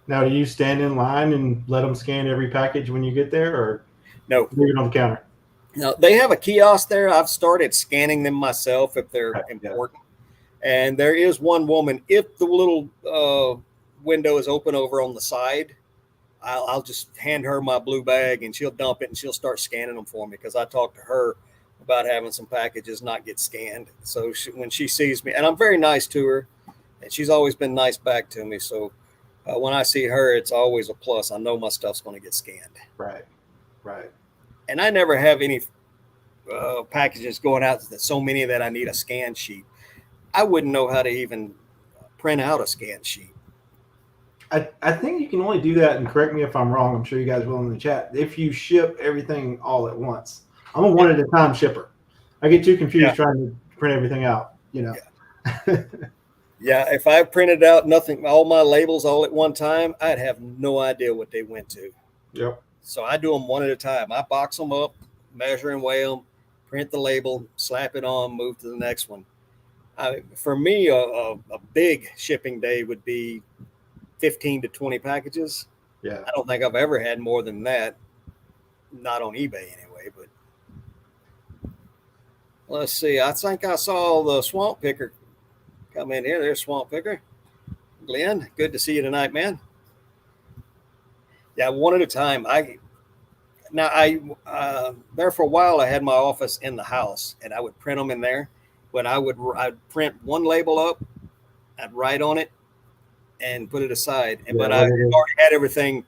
Now, do you stand in line and let them scan every package when you get there, or no, leave it on the counter? No, they have a kiosk there. I've started scanning them myself if they're important. Yeah. And there is one woman, if the little window is open over on the side, I'll just hand her my blue bag and she'll dump it and she'll start scanning them for me, because I talked to her about having some packages not get scanned. So when she sees me, and I'm very nice to her, and she's always been nice back to me. So when I see her, it's always a plus. I know my stuff's going to get scanned. Right. And I never have any packages going out that so many that I need a scan sheet. I wouldn't know how to even print out a scan sheet. I think you can only do that, and correct me if I'm wrong, I'm sure you guys will in the chat, if you ship everything all at once. I'm a one at a time shipper. I get too confused trying to print everything out, Yeah. Yeah, if I printed out all my labels all at one time, I'd have no idea what they went to. Yep. So I do them one at a time. I box them up, measure and weigh them, print the label, slap it on, move to the next one. For me, a big shipping day would be 15 to 20 packages. Yeah. I don't think I've ever had more than that. Not on eBay anyway, but let's see. I think I saw the Swamp Picker come in here. There's Swamp Picker. Glenn, good to see you tonight, man. Yeah, one at a time. There for a while, I had my office in the house, and I would print them in there. But I'd print one label up, I'd write on it, and put it aside. But I already had everything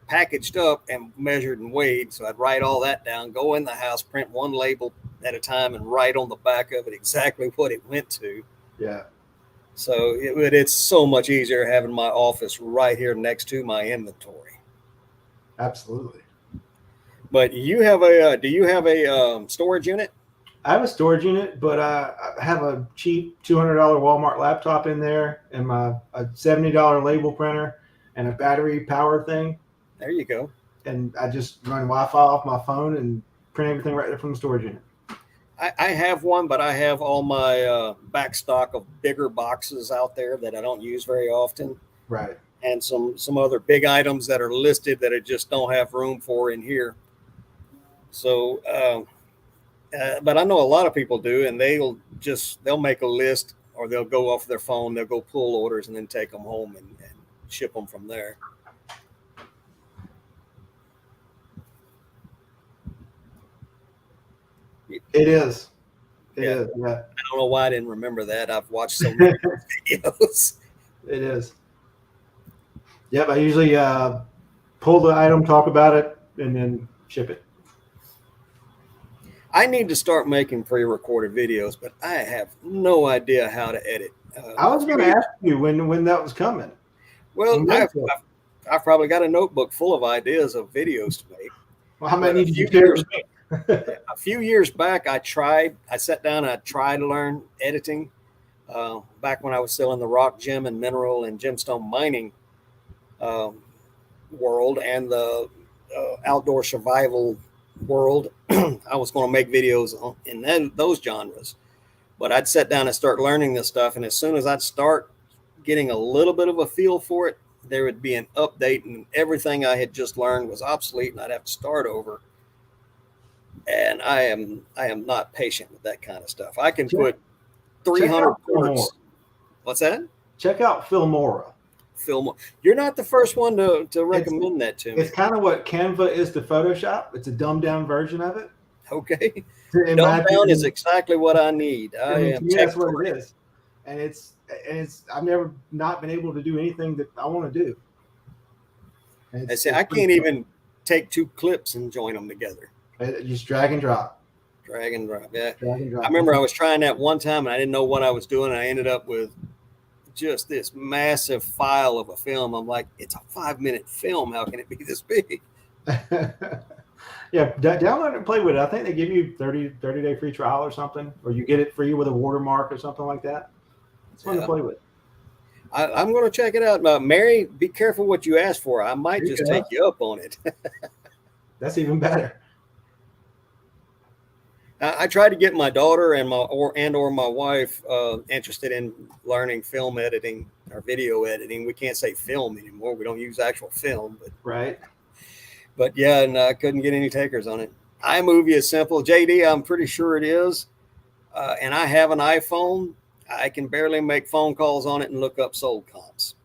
packaged up and measured and weighed, so I'd write all that down, go in the house, print one label at a time, and write on the back of it exactly what it went to. Yeah. So it's so much easier having my office right here next to my inventory. Absolutely. But do you have a storage unit? I have a storage unit, but I have a cheap $200 Walmart laptop in there, and a $70 label printer, and a battery power thing. There you go. And I just run Wi-Fi off my phone and print everything right there from the storage unit. I have one, but I have all my back stock of bigger boxes out there that I don't use very often. Right. And some other big items that are listed that I just don't have room for in here. So, but I know a lot of people do, and they'll make a list or they'll go off their phone, they'll go pull orders and then take them home and ship them from there. It is. It Yeah. is. Yeah. I don't know why I didn't remember that. I've watched so many videos. It is. Yep. I usually pull the item, talk about it, and then ship it. I need to start making pre-recorded videos, but I have no idea how to edit. I was going to ask you when that was coming. Well, I've probably got a notebook full of ideas of videos to make. Well, how many did you share? A few years back, I sat down and I tried to learn editing back when I was still in the rock, gem, and mineral and gemstone mining world and the outdoor survival world. I was going to make videos in those genres, but I'd sit down and start learning this stuff. And as soon as I'd start getting a little bit of a feel for it, there would be an update and everything I had just learned was obsolete and I'd have to start over. And I am not patient with that kind of stuff. I can put 300 ports. What's that? Check out Filmora. You're not the first one to recommend that to me. It's kind of what Canva is to Photoshop. It's a dumbed down version of it. Okay. Dumbed down is exactly what I need. That's what it is. And it's I've never not been able to do anything that I want to do. I say I can't even take two clips and join them together. Just drag and drop. Drag and drop. Yeah. Drag and drop. I remember I was trying that one time and I didn't know what I was doing. I ended up with just this massive file of a film. I'm like, it's a 5-minute film. How can it be this big? Yeah, download it and play with it. I think they give you 30-day free trial or something, or you get it free with a watermark or something like that. It's fun to play with. I'm going to check it out. Mary, be careful what you ask for. I might just take you up on it. That's even better. I tried to get my daughter and my wife interested in learning film editing or video editing. We can't say film anymore. We don't use actual film, but right. But yeah, and I couldn't get any takers on it. iMovie is simple. JD, I'm pretty sure it is. And I have an iPhone. I can barely make phone calls on it and look up sold comps.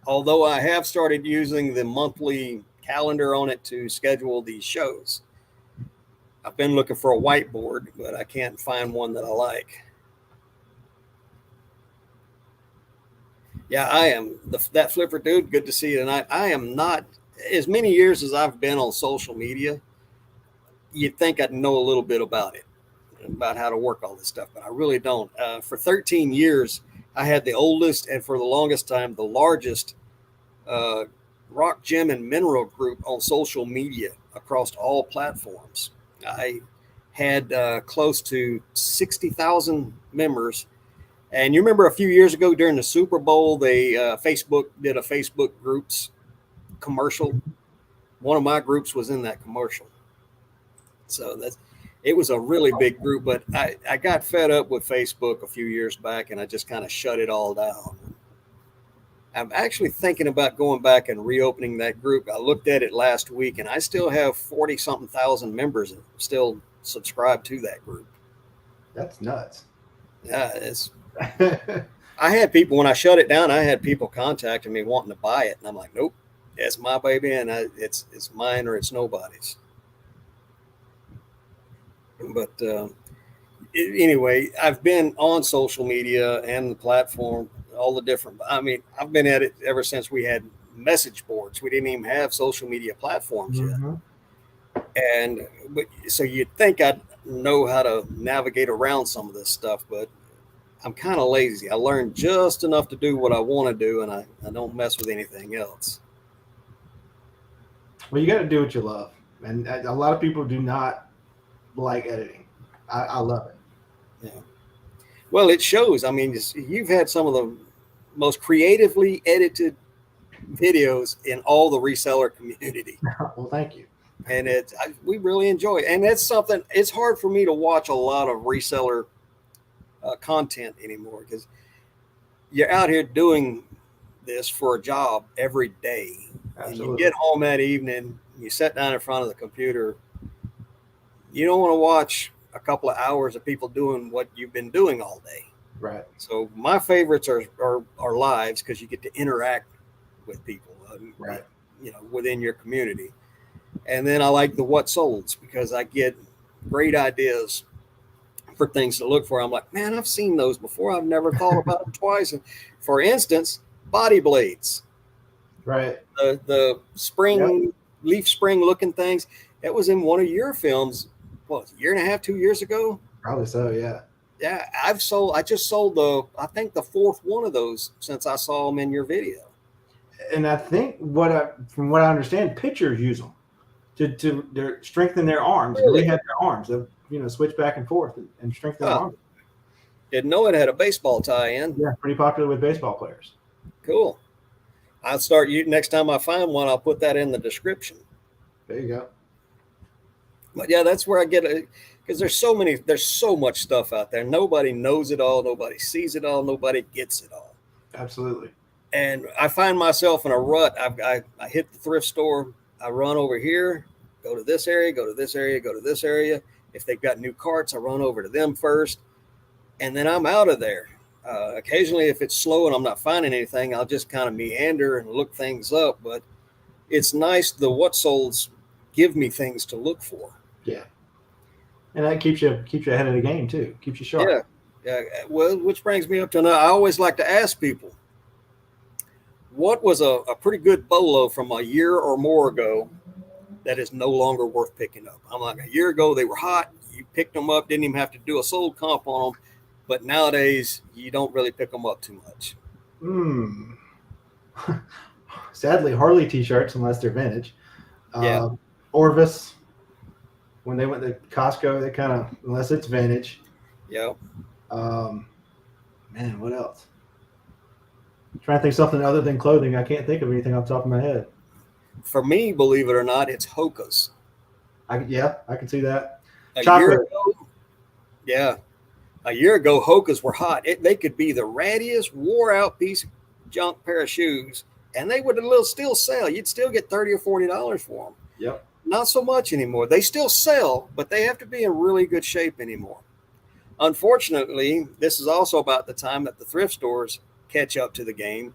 Although I have started using the monthly calendar on it to schedule these shows. I've been looking for a whiteboard, but I can't find one that I like. Yeah, I am that Flipper dude. Good to see you tonight. I am not, as many years as I've been on social media, you'd think I'd know a little bit about it, about how to work all this stuff, but I really don't. For 13 years, I had the oldest and for the longest time, the largest rock, gem, and mineral group on social media across all platforms. I had close to 60,000 members. And you remember a few years ago during the Super Bowl, Facebook did a Facebook groups commercial. One of my groups was in that commercial. So it was a really big group, but I got fed up with Facebook a few years back and I just kind of shut it all down. I'm actually thinking about going back and reopening that group. I looked at it last week and I still have 40-something thousand members and still subscribed to that group. That's nuts. Yeah, I had people, when I shut it down, I had people contacting me wanting to buy it. And I'm like, nope, it's my baby and it's mine or it's nobody's. But anyway, I've been on social media and the platform, all the different, I mean, I've been at it ever since we had message boards. We didn't even have social media platforms yet. But so you'd think I'd know how to navigate around some of this stuff, but I'm kind of lazy. I learned just enough to do what I want to do, and I don't mess with anything else. Well, you got to do what you love. And a lot of people do not like editing. I love it. Yeah. Well, it shows. I mean, you've had some of the most creatively edited videos in all the reseller community. Well, thank you. And we really enjoy it. And that's something, it's hard for me to watch a lot of reseller content anymore because you're out here doing this for a job every day. Absolutely. And you get home that evening, you sit down in front of the computer. You don't want to watch a couple of hours of people doing what you've been doing all day. Right. So my favorites are lives because you get to interact with people, Right. within your community. And then I like the what solds because I get great ideas for things to look for. I'm like, man, I've seen those before. I've never thought about them twice. And for instance, body blades, Right. the Yep. spring leaf spring looking things. That was in one of your films. What, a year and a half, 2 years ago? Probably so. Yeah. Yeah, I just sold I think the fourth one of those since I saw them in your video. And I think from what I understand, pitchers use them to strengthen their arms and Really? rehab their arms. They'll switch back and forth and strengthen their Huh. arms. Didn't know it had a baseball tie-in. Yeah, pretty popular with baseball players. Cool. I'll start you next time I find one. I'll put that in the description. There you go. But yeah, that's where I get it because there's so much stuff out there. Nobody knows it all. Nobody sees it all. Nobody gets it all. Absolutely. And I find myself in a rut. I hit the thrift store. I run over here, go to this area, go to this area, go to this area. If they've got new carts, I run over to them first, and then I'm out of there. Occasionally, if it's slow and I'm not finding anything, I'll just kind of meander and look things up. But it's nice. The what solds give me things to look for. Yeah, and that keeps you ahead of the game too. Keeps you sharp. Yeah. Well, which brings me up to another. I always like to ask people, what was a pretty good bolo from a year or more ago that is no longer worth picking up? I'm like, a year ago they were hot. You picked them up, didn't even have to do a sold comp on them. But nowadays you don't really pick them up too much. Sadly, Harley T-shirts, unless they're vintage. Yeah. Orvis, when they went to Costco, they kind of, unless it's vintage. Yeah. Man, what else? I'm trying to think of something other than clothing. I can't think of anything off the top of my head. For me, believe it or not, it's Hokas. I can see that. A year ago, Hokas were hot. They could be the rattiest, wore-out piece of junk pair of shoes, and they would still sell. You'd still get $30 or $40 for them. Yep. Not so much anymore. They still sell, but they have to be in really good shape anymore. Unfortunately, this is also about the time that the thrift stores catch up to the game,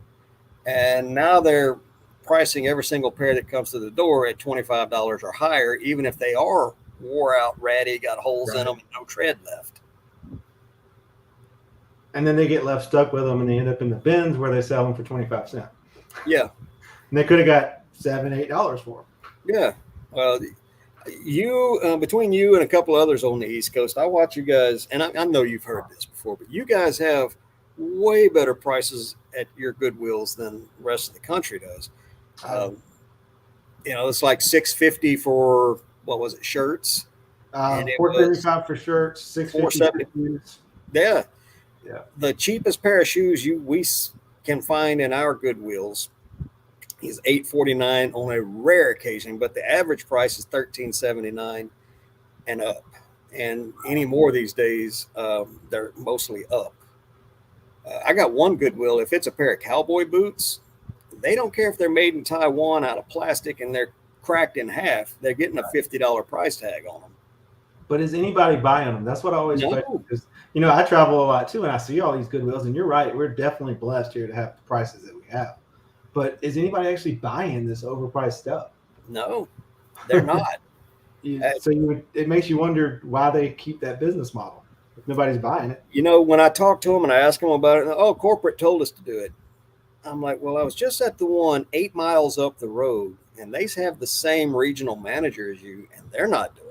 and now they're pricing every single pair that comes to the door at $25 or higher, even if they are wore out, ratty, got holes in them, and no tread left. And then they get left stuck with them, and they end up in the bins where they sell them for 25 cents. Yeah. And they could have got $7, $8 for them. Yeah. Well, between you and a couple others on the East Coast, I watch you guys, and I know you've heard this before, but you guys have way better prices at your Goodwills than the rest of the country does. It's like $650 for, what was it, shirts? $475 for shirts, $650 for shoes. Yeah. Yeah. The cheapest pair of shoes we can find in our Goodwills is $849 on a rare occasion, but the average price is $1379 and up. And any more these days, they're mostly up. I got one Goodwill. If it's a pair of cowboy boots, they don't care if they're made in Taiwan out of plastic and they're cracked in half. They're getting a $50 price tag on them. But is anybody buying them? That's what I always question. Because, I travel a lot too, and I see all these Goodwills, and you're right. We're definitely blessed here to have the prices that we have. But is anybody actually buying this overpriced stuff? No, they're not. It makes you wonder why they keep that business model if nobody's buying it. When I talk to them and I ask them about it, corporate told us to do it. I'm like, well, I was just at the one 8 miles up the road, and they have the same regional manager as you, and they're not doing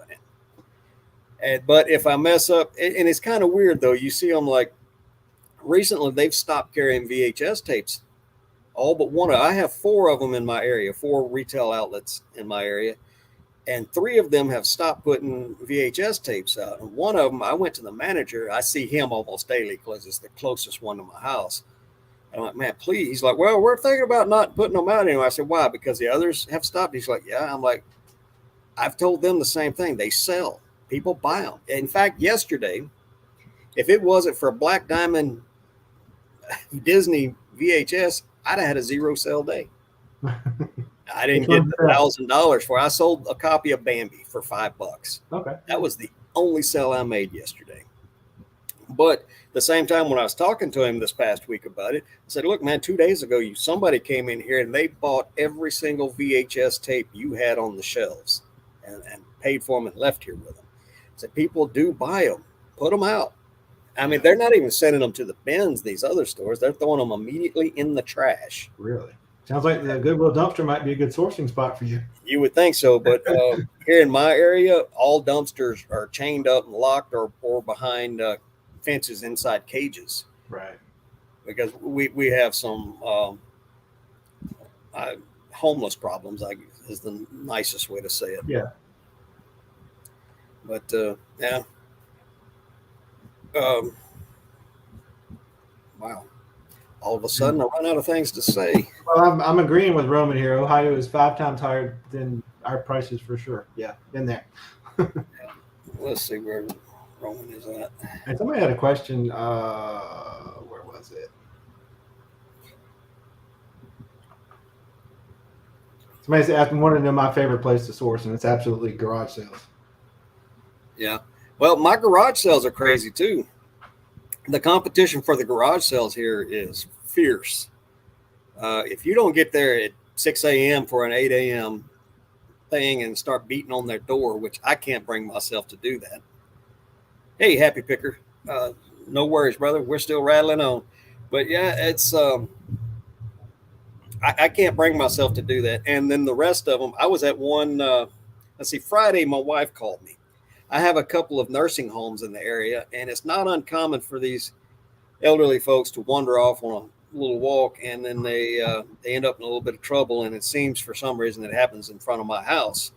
it. But if I mess up, and it's kind of weird though, you see them like recently they've stopped carrying VHS tapes. All but one. I have 4 of them in my area, 4 retail outlets in my area, and 3 of them have stopped putting VHS tapes out. And one of them, I went to the manager. I see him almost daily because it's the closest one to my house. And I'm like, man, please. He's like, well, we're thinking about not putting them out anymore. I said, why? Because the others have stopped. He's like, yeah. I'm like, I've told them the same thing. They sell. People buy them. In fact, yesterday, if it wasn't for Black Diamond Disney VHS, I'd have had a 0 sale day. I didn't get the $1,000 for it. I sold a copy of Bambi for $5. Okay. That was the only sale I made yesterday. But at the same time, when I was talking to him this past week about it, I said, look, man, 2 days ago, somebody came in here and they bought every single VHS tape you had on the shelves and paid for them and left here with them. I said, people do buy them, put them out. I mean, they're not even sending them to the bins, these other stores. They're throwing them immediately in the trash. Really? Sounds like the Goodwill dumpster might be a good sourcing spot for you. You would think so, but here in my area, all dumpsters are chained up and locked or behind fences inside cages. Right. Because we have some homeless problems, I guess is the nicest way to say it. Yeah. But yeah. Wow. All of a sudden, I run out of things to say. Well, I'm agreeing with Roman here. Ohio is 5 times higher than our prices for sure. Yeah, in there. Yeah. Let's see where Roman is at. And somebody had a question. Where was it? Somebody's asking, wanted to know my favorite place to source, and it's absolutely garage sales. Yeah. Well, my garage sales are crazy too. The competition for the garage sales here is fierce. If you don't get there at 6 a.m. for an 8 a.m. thing and start beating on their door, which I can't bring myself to do that. Hey, Happy Picker. No worries, brother. We're still rattling on. But yeah, it's I can't bring myself to do that. And then the rest of them, I was at one, let's see, Friday, my wife called me. I have a couple of nursing homes in the area, and it's not uncommon for these elderly folks to wander off on a little walk, and then they end up in a little bit of trouble. And it seems for some reason it happens in front of my house.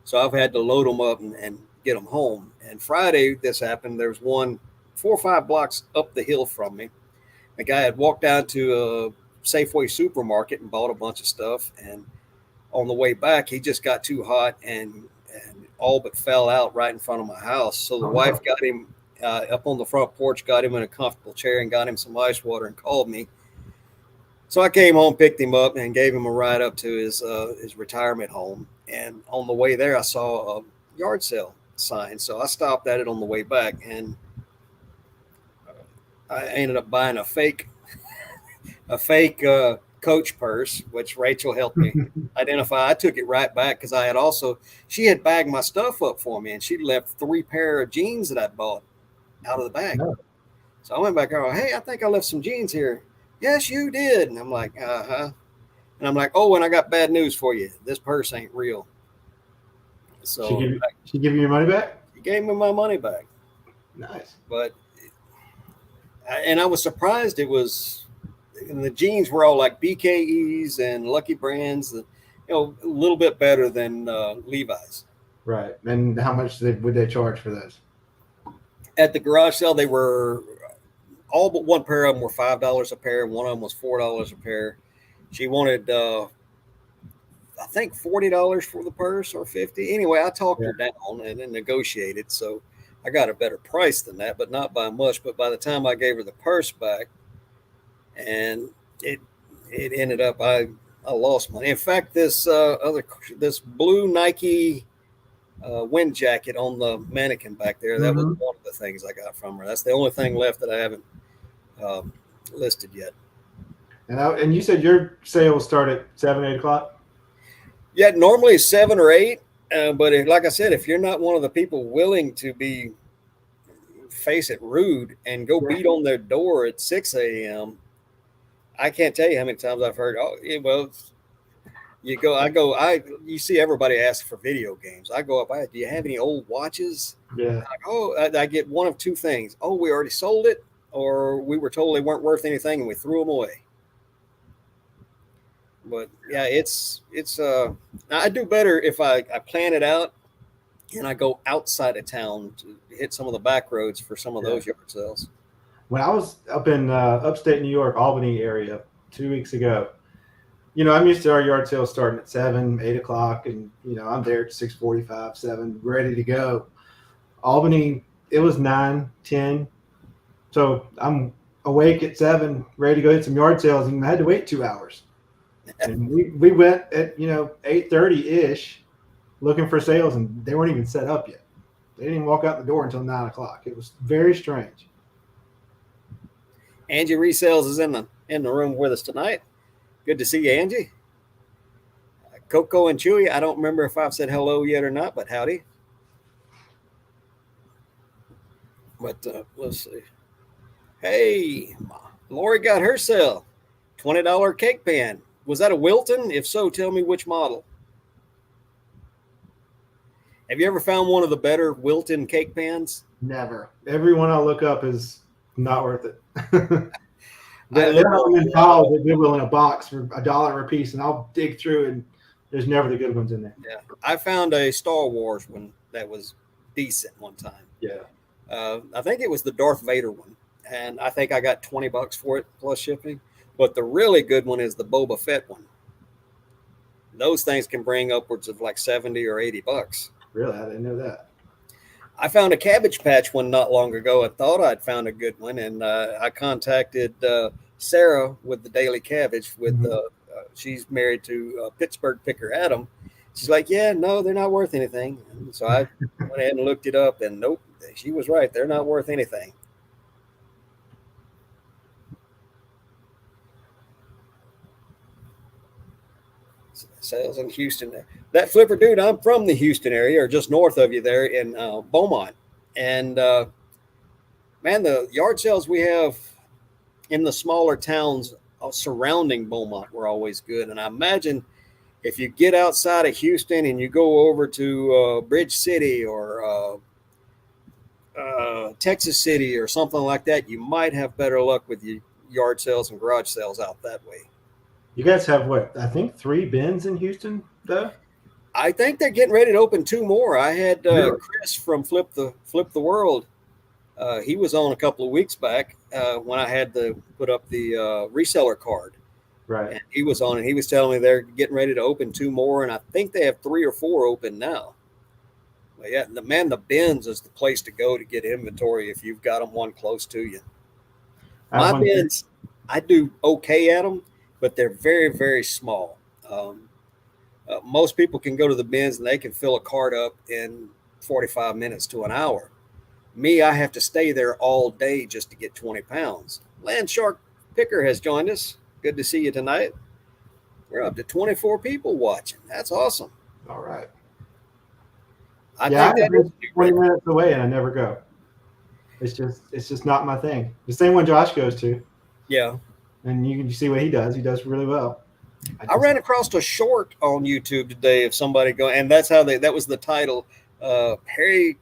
So I've had to load them up and get them home. And Friday, this happened. There's one 4 or 5 blocks up the hill from me. A guy had walked down to a Safeway supermarket and bought a bunch of stuff. And on the way back, he just got too hot and all but fell out right in front of my house. So the wife got him up on the front porch, got him in a comfortable chair and got him some ice water and called me. So I came home, picked him up and gave him a ride up to his retirement home. And on the way there, I saw a yard sale sign. So I stopped at it on the way back, and I ended up buying a fake Coach purse, which Rachel helped me identify. I took it right back because she had bagged my stuff up for me, and she'd left 3 pair of jeans that I bought out of the bag. Oh. So I went back there. Hey, I think I left some jeans here. Yes, you did. And I'm like, uh-huh. And I'm like, oh, and I got bad news for you. This purse ain't real. So she give you your money back? She gave me my money back. Nice. But I was surprised it was. And the jeans were all like BKEs and Lucky Brands, a little bit better than Levi's. Right. And how much would they charge for those? At the garage sale, they were all but one pair of them were $5 a pair. One of them was $4 a pair. She wanted, I think, $40 for the purse or $50. Anyway, I talked her down and then negotiated. So I got a better price than that, but not by much. But by the time I gave her the purse back, and it ended up I lost money. In fact, this blue Nike wind jacket on the mannequin back there, that was one of the things I got from her. That's the only thing left that I haven't listed yet. And you said your sales start at 7, 8 o'clock? Yeah, normally it's 7 or 8. But like I said, if you're not one of the people willing to face it rude and go beat on their door at 6 a.m., I can't tell you how many times I've heard, you see everybody ask for video games. I go up, do you have any old watches? Yeah. I get one of 2 things. Oh, we already sold it, or we were told they weren't worth anything and we threw them away. But yeah, it's I do better if I plan it out and I go outside of town to hit some of the back roads for some of those yard sales. When I was up in upstate New York, Albany area 2 weeks ago, I'm used to our yard sales starting at 7, 8 o'clock, and I'm there at 6:45, 7, ready to go. Albany, it was 9, 10, so I'm awake at 7, ready to go hit some yard sales, and I had to wait 2 hours. And we went at 8:30-ish, looking for sales, and they weren't even set up yet. They didn't even walk out the door until 9 o'clock. It was very strange. Angie Resells is in the room with us tonight. Good to see you, Angie. Coco and Chewy, I don't remember if I've said hello yet or not, but howdy. But let's see. Hey, Lori got herself $20 cake pan. Was that a Wilton? If so, tell me which model. Have you ever found one of the better Wilton cake pans? Never. Every one I look up is not worth it. I They're in piles at Goodwill in a box for $1 a piece, and I'll dig through, and there's never the good ones in there. Yeah, I found a Star Wars one that was decent one time. Yeah. I think it was the Darth Vader one, and I think I got $20 for it plus shipping. But the really good one is the Boba Fett one. Those things can bring upwards of like $70 or $80. Really? I didn't know that. I found a Cabbage Patch one not long ago. I thought I'd found a good one, and I contacted Sarah with the Daily Cabbage. She's married to Pittsburgh picker Adam. She's like, yeah, no, they're not worth anything. And so I went ahead and looked it up, and nope, she was right. They're not worth anything. Sales in Houston. That Flipper dude, I'm from the Houston area, or just north of you there in Beaumont. And man, the yard sales we have in the smaller towns surrounding Beaumont were always good. And I imagine if you get outside of Houston and you go over to Bridge City or Texas City or something like that, you might have better luck with your yard sales and garage sales out that way. You guys have what? I think 3 bins in Houston, though. I think they're getting ready to open 2 more. I had Chris from Flip the World. He was on a couple of weeks back when I had to put up the reseller card. Right. And he was on, and he was telling me they're getting ready to open 2 more, and I think they have 3 or 4 open now. But yeah, the bins is the place to go to get inventory if you've got them one close to you. My bins, I do okay at them, but they're very, very small. Most people can go to the bins and they can fill a cart up in 45 minutes to an hour. Me, I have to stay there all day just to get 20 pounds. Land Shark Picker has joined us. Good to see you tonight. We're up to 24 people watching. That's awesome. All right. I think that is 20 minutes away and I never go. It's just not my thing. The same one Josh goes to. Yeah. And you can see what he does. He does really well. I ran across a short on YouTube today of somebody going, and that's how that was the title. Harry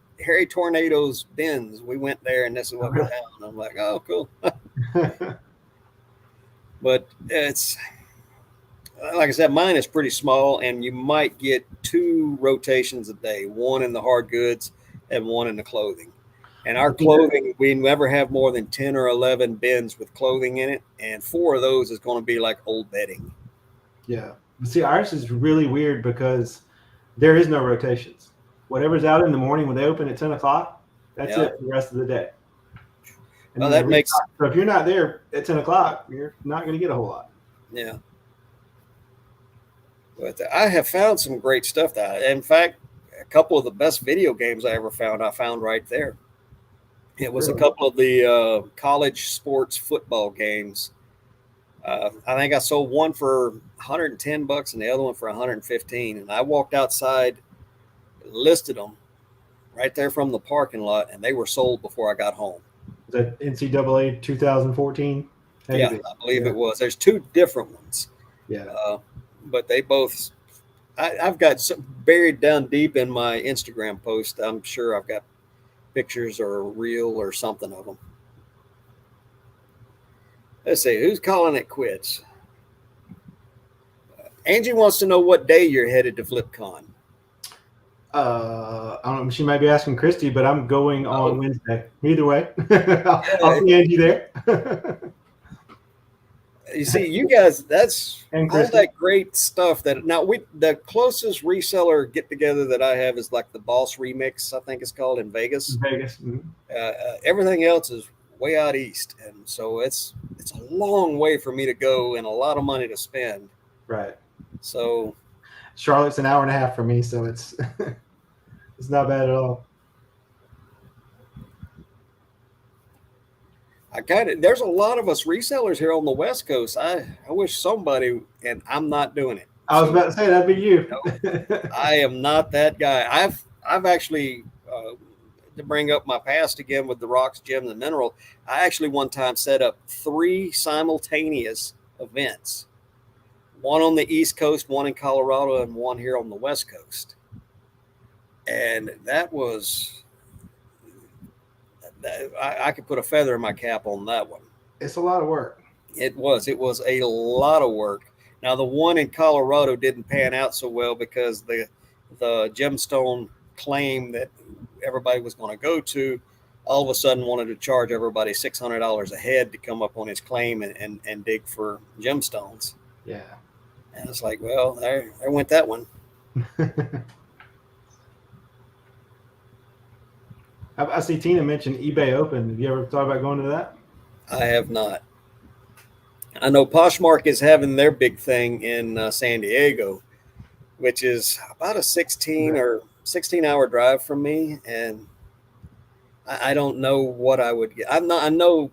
Tornado's Bins. We went there, and this is what we found. I'm like, oh, cool. But it's like I said, mine is pretty small, and you might get 2 rotations a day, one in the hard goods and one in the clothing. And our clothing, we never have more than 10 or 11 bins with clothing in it, and 4 of those is going to be like old bedding. Yeah. See, ours is really weird because there is no rotations. Whatever's out in the morning when they open at 10 o'clock, that's it for the rest of the day. And well, that makes so if you're not there at 10 o'clock, you're not going to get a whole lot. Yeah. But I have found some great stuff. In fact, a couple of the best video games I ever found, I found right there. It was a couple of the college sports football games. I think I sold one for $110 and the other one for $115. And I walked outside, listed them right there from the parking lot, and they were sold before I got home. Is that NCAA 2014? Yeah, I believe it was. There's 2 different ones. Yeah. But they both, I've got some buried down deep in my Instagram post. I'm sure I've got pictures or a reel or something of them. Let's see, who's calling it quits? Angie wants to know what day you're headed to FlipCon. I don't know. She might be asking Christy, but I'm going on Wednesday. Either way, I'll see Angie there. You see, you guys, that's all that great stuff. The closest reseller get together that I have is like the Boss Remix, I think it's called, in Vegas. Mm-hmm. Everything else is way out east, and so it's a long way for me to go and a lot of money to spend. Right. So Charlotte's an hour and a half for me, so it's it's not bad at all. there's a lot of us resellers here on the West Coast. I wish somebody, and I'm not doing it. I was about to say that'd be you. I am not that guy. I've actually, to bring up my past again with the rocks, gem, and the mineral, I actually one time set up 3 simultaneous events, one on the East Coast, one in Colorado, and one here on the West Coast. And that was, I could put a feather in my cap on that one. It's a lot of work. It was a lot of work. Now, the one in Colorado didn't pan out so well because the gemstone claim that everybody was going to go to all of a sudden wanted to charge everybody $600 a head to come up on his claim and dig for gemstones. Yeah. And it's like, well, there went that one. I see Tina mentioned eBay Open. Have you ever thought about going to that? I have not. I know Poshmark is having their big thing in San Diego, which is about a 16-hour drive from me, and I don't know what I would get. I know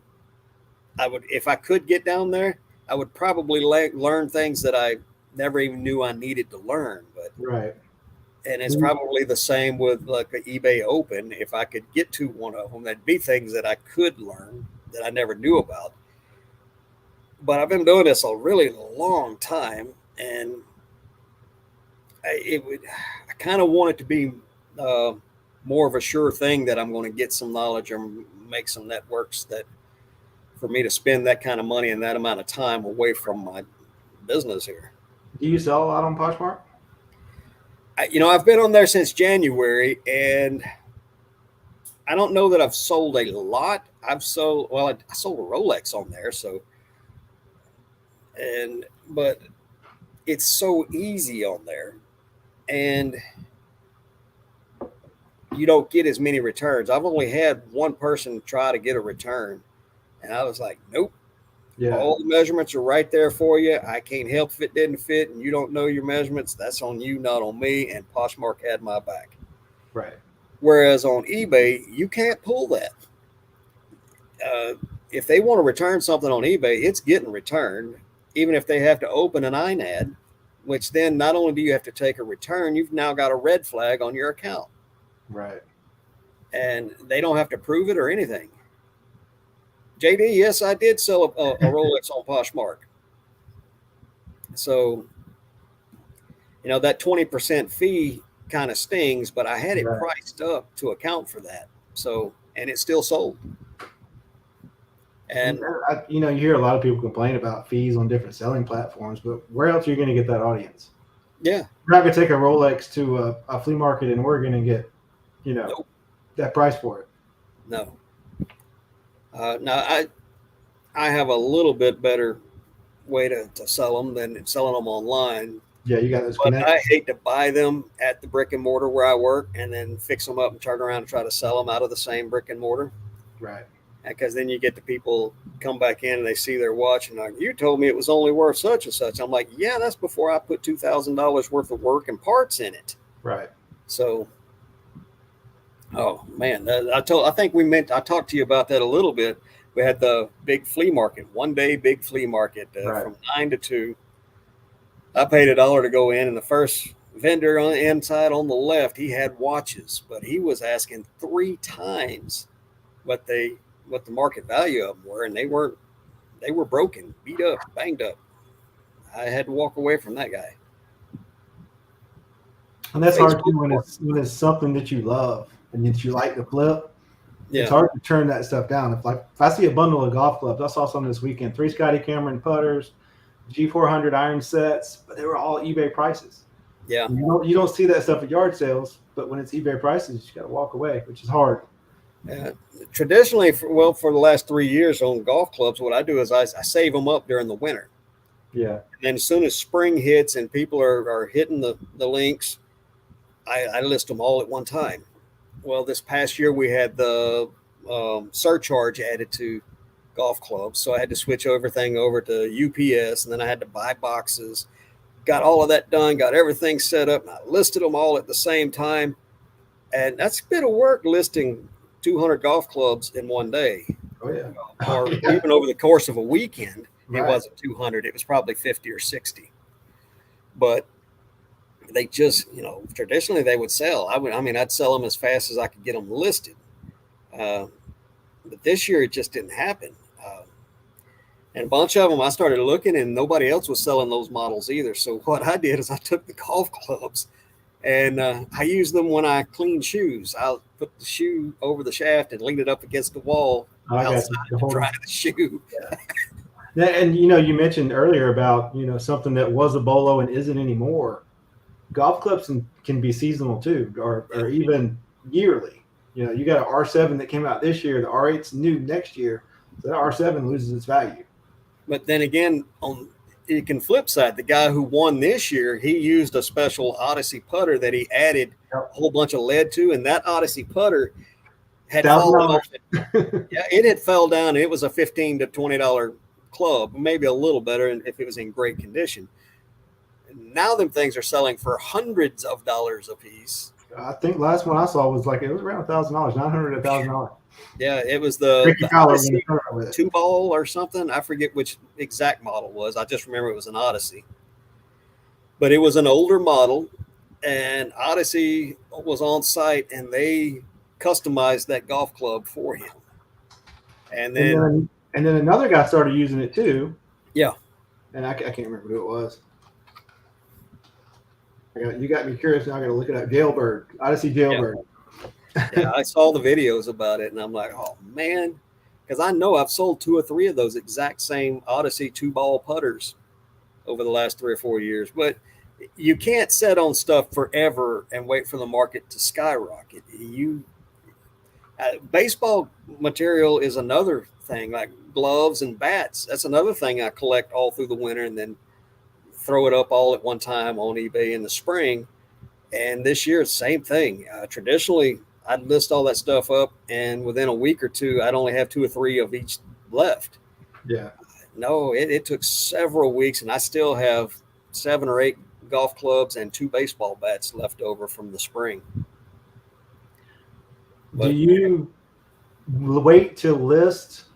I would, if I could get down there, I would probably learn things that I never even knew I needed to learn. But right. And it's probably the same with like an eBay Open. If I could get to one of them, that'd be things that I could learn that I never knew about. But I've been doing this a really long time, and I kind of want it to be more of a sure thing that I'm going to get some knowledge or make some networks that for me to spend that kind of money and that amount of time away from my business here. Do you sell a lot on Poshmark? I've been on there since January, and I don't know that I've sold a lot. I sold a Rolex on there, but it's so easy on there, and you don't get as many returns. I've only had one person try to get a return, and I was like, nope. Yeah. All the measurements are right there for you. I can't help if it didn't fit and you don't know your measurements. That's on you, not on me. And Poshmark had my back. Right. Whereas on eBay, you can't pull that. If they want to return something on eBay, it's getting returned, even if they have to open an INAD, which then not only do you have to take a return, you've now got a red flag on your account. Right. And they don't have to prove it or anything. JD, yes, I did sell a Rolex on Poshmark. So, that 20% fee kind of stings, but I had it priced up to account for that. So, and it still sold. And you hear a lot of people complain about fees on different selling platforms, but where else are you going to get that audience? Yeah. You're not going to take a Rolex to a flea market in Oregon and get, nope. that price for it. No. Now, I have a little bit better way to sell them than selling them online. Yeah, you got those connections. But I hate to buy them at the brick and mortar where I work and then fix them up and turn around and try to sell them out of the same brick and mortar. Right. Because then you get the people come back in and they see their watch and like, you told me it was only worth such and such. I'm like, yeah, that's before I put $2,000 worth of work and parts in it. Right. So, oh man, I talked to you about that a little bit. We had the big flea market, one day big flea market from 9 to 2. I paid $1 to go in, and the first vendor on the inside on the left, he had watches, but he was asking 3 times what the market value of them were, and they were broken, beat up, banged up. I had to walk away from that guy. And that's hard too when it's something that you love and that you like to flip. Yeah. It's hard to turn that stuff down. If I see a bundle of golf clubs, I saw some this weekend, 3 Scotty Cameron putters, G400 iron sets, but they were all eBay prices. Yeah. You don't see that stuff at yard sales, but when it's eBay prices, you got to walk away, which is hard. Traditionally, for the last 3 years on golf clubs, what I do is I save them up during the winter. Yeah. And then as soon as spring hits and people are hitting the links, I list them all at one time. Well, this past year we had the surcharge added to golf clubs, so I had to switch everything over to UPS, and then I had to buy boxes. Got all of that done, got everything set up, and I listed them all at the same time. And that's a bit of work listing 200 golf clubs in one day. Oh yeah. Or even over the course of a weekend, it Right. wasn't 200. It was probably 50 or 60. But they just, traditionally they would sell. I'd sell them as fast as I could get them listed. But this year it just didn't happen. And a bunch of them, I started looking, and nobody else was selling those models either. So what I did is I took the golf clubs, and I use them when I clean shoes. I'll put the shoe over the shaft and lean it up against the wall outside to dry the shoe. Yeah. And you mentioned earlier about something that was a bolo and isn't anymore. Golf clubs can be seasonal too, or even yearly. You got an R7 that came out this year. The R8's new next year. So that R7 loses its value. But then again, you can flip side. The guy who won this year, he used a special Odyssey putter that he added a whole bunch of lead to, and that Odyssey putter had fallen off. Yeah, it had fell down. It was a $15 to $20 club, maybe a little better if it was in great condition. Now them things are selling for hundreds of dollars a piece. I think last one I saw was it was around $1,000, $900 to $1,000. Yeah, it was the Odyssey 2-ball or something. I forget which exact model it was. I just remember it was an Odyssey. But it was an older model, and Odyssey was on site, and they customized that golf club for him. And then another guy started using it too. Yeah. And I can't remember who it was. You got me curious now. I got to look it up. Jailbird, Odyssey Jailbird. Yeah, I saw the videos about it, and I'm like, oh man, because I know I've sold 2 or 3 of those exact same Odyssey 2-ball putters over the last 3 or 4 years. But you can't sit on stuff forever and wait for the market to skyrocket. Baseball material is another thing, like gloves and bats. That's another thing I collect all through the winter and then throw it up all at one time on eBay in the spring. And this year, same thing. Traditionally, I'd list all that stuff up, and within a week or two, I'd only have 2 or 3 of each left. Yeah. No, it took several weeks, and I still have 7 or 8 golf clubs and 2 baseball bats left over from the spring. Do you wait to list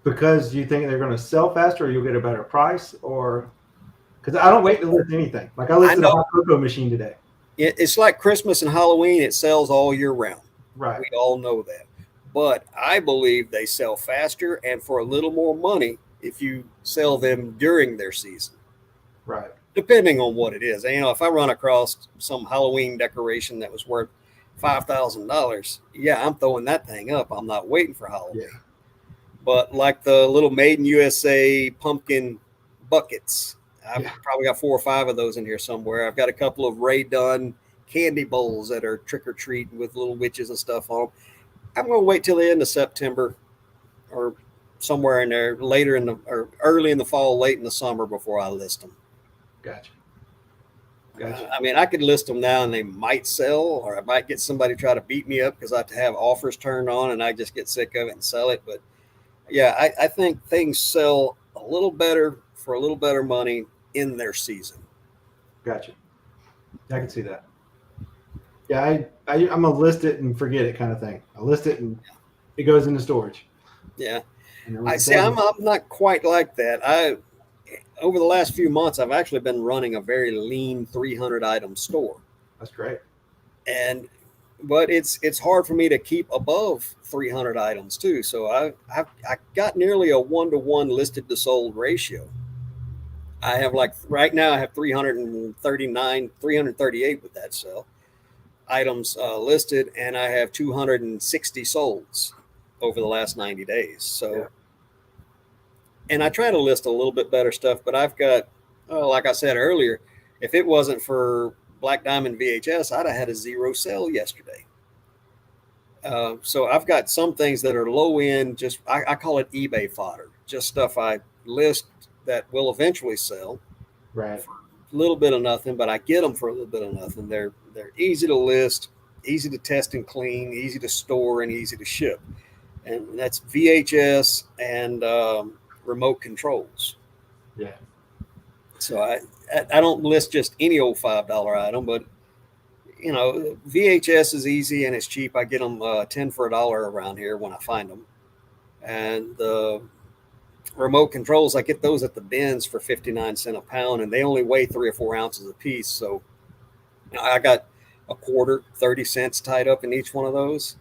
because you think they're going to sell faster, or you'll get a better price, or because I don't wait to list anything. Like I listed a hot cocoa machine today. It's like Christmas and Halloween. It sells all year round. Right. We all know that. But I believe they sell faster and for a little more money if you sell them during their season. Right. Depending on what it is. And, if I run across some Halloween decoration that was worth $5,000, yeah, I'm throwing that thing up. I'm not waiting for Halloween. Yeah. But like the little Made in USA pumpkin buckets, I've probably got 4 or 5 of those in here somewhere. I've got a couple of Ray Dunn candy bowls that are trick or treat with little witches and stuff on them. I'm going to wait till the end of September or somewhere in there, or early in the fall, late in the summer before I list them. Gotcha. I could list them now and they might sell, or I might get somebody to try to beat me up because I have to have offers turned on and I just get sick of it and sell it. But yeah, I think things sell a little better for a little better money in their season. Gotcha. I can see that. Yeah, I'm gonna list it and forget it kind of thing. I list it and it goes into storage. Yeah, I'm not quite like that. Over the last few months, I've actually been running a very lean 300 item store. That's great. But it's hard for me to keep above 300 items too. So I got nearly a 1-to-1 listed to sold ratio. I have right now I have 338 with that sell items listed, and I have 260 solds over the last 90 days. So, and I try to list a little bit better stuff, but I've got, like I said earlier, if it wasn't for Black Diamond VHS, I'd have had a 0 sale yesterday. So I've got some things that are low end, just I call it eBay fodder, just stuff I list that will eventually sell. Right. For a little bit of nothing, but I get them for a little bit of nothing. They're easy to list, easy to test and clean, easy to store, and easy to ship. And that's VHS and remote controls. Yeah. So I don't list just any old $5 item, but VHS is easy and it's cheap. I get them 10 for $1 around here when I find them. And the remote controls, I get those at the bins for 59 cents a pound, and they only weigh 3 or 4 ounces a piece. So I got a quarter, 30 cents tied up in each one of those.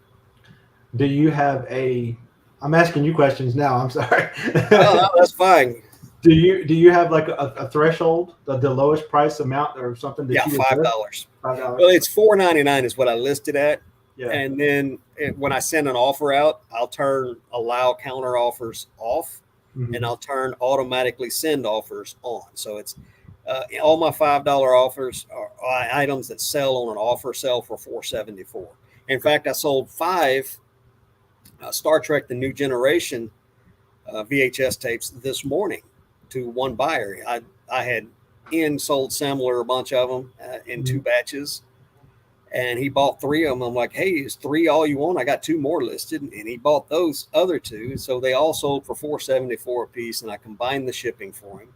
Do you have a? I'm asking you questions now. I'm sorry. Oh, no, that's fine. Do you have like a threshold, the lowest price amount or something that Yeah, you would $5. $5? Well, it's $4.99 is what I listed at. Yeah. And then when I send an offer out, I'll turn allow counter offers off, and I'll turn automatically send offers on. So it's all my $5 offers are items that sell on an offer sell for $4.74. In fact, I sold 5 Star Trek: The New Generation VHS tapes this morning to one buyer. I had sold similar a bunch of them in 2 batches, and he bought 3 of them. I'm like, hey, is 3 all you want? I got 2 more listed, and he bought those other 2. So they all sold for $4.74 a piece, and I combined the shipping for him.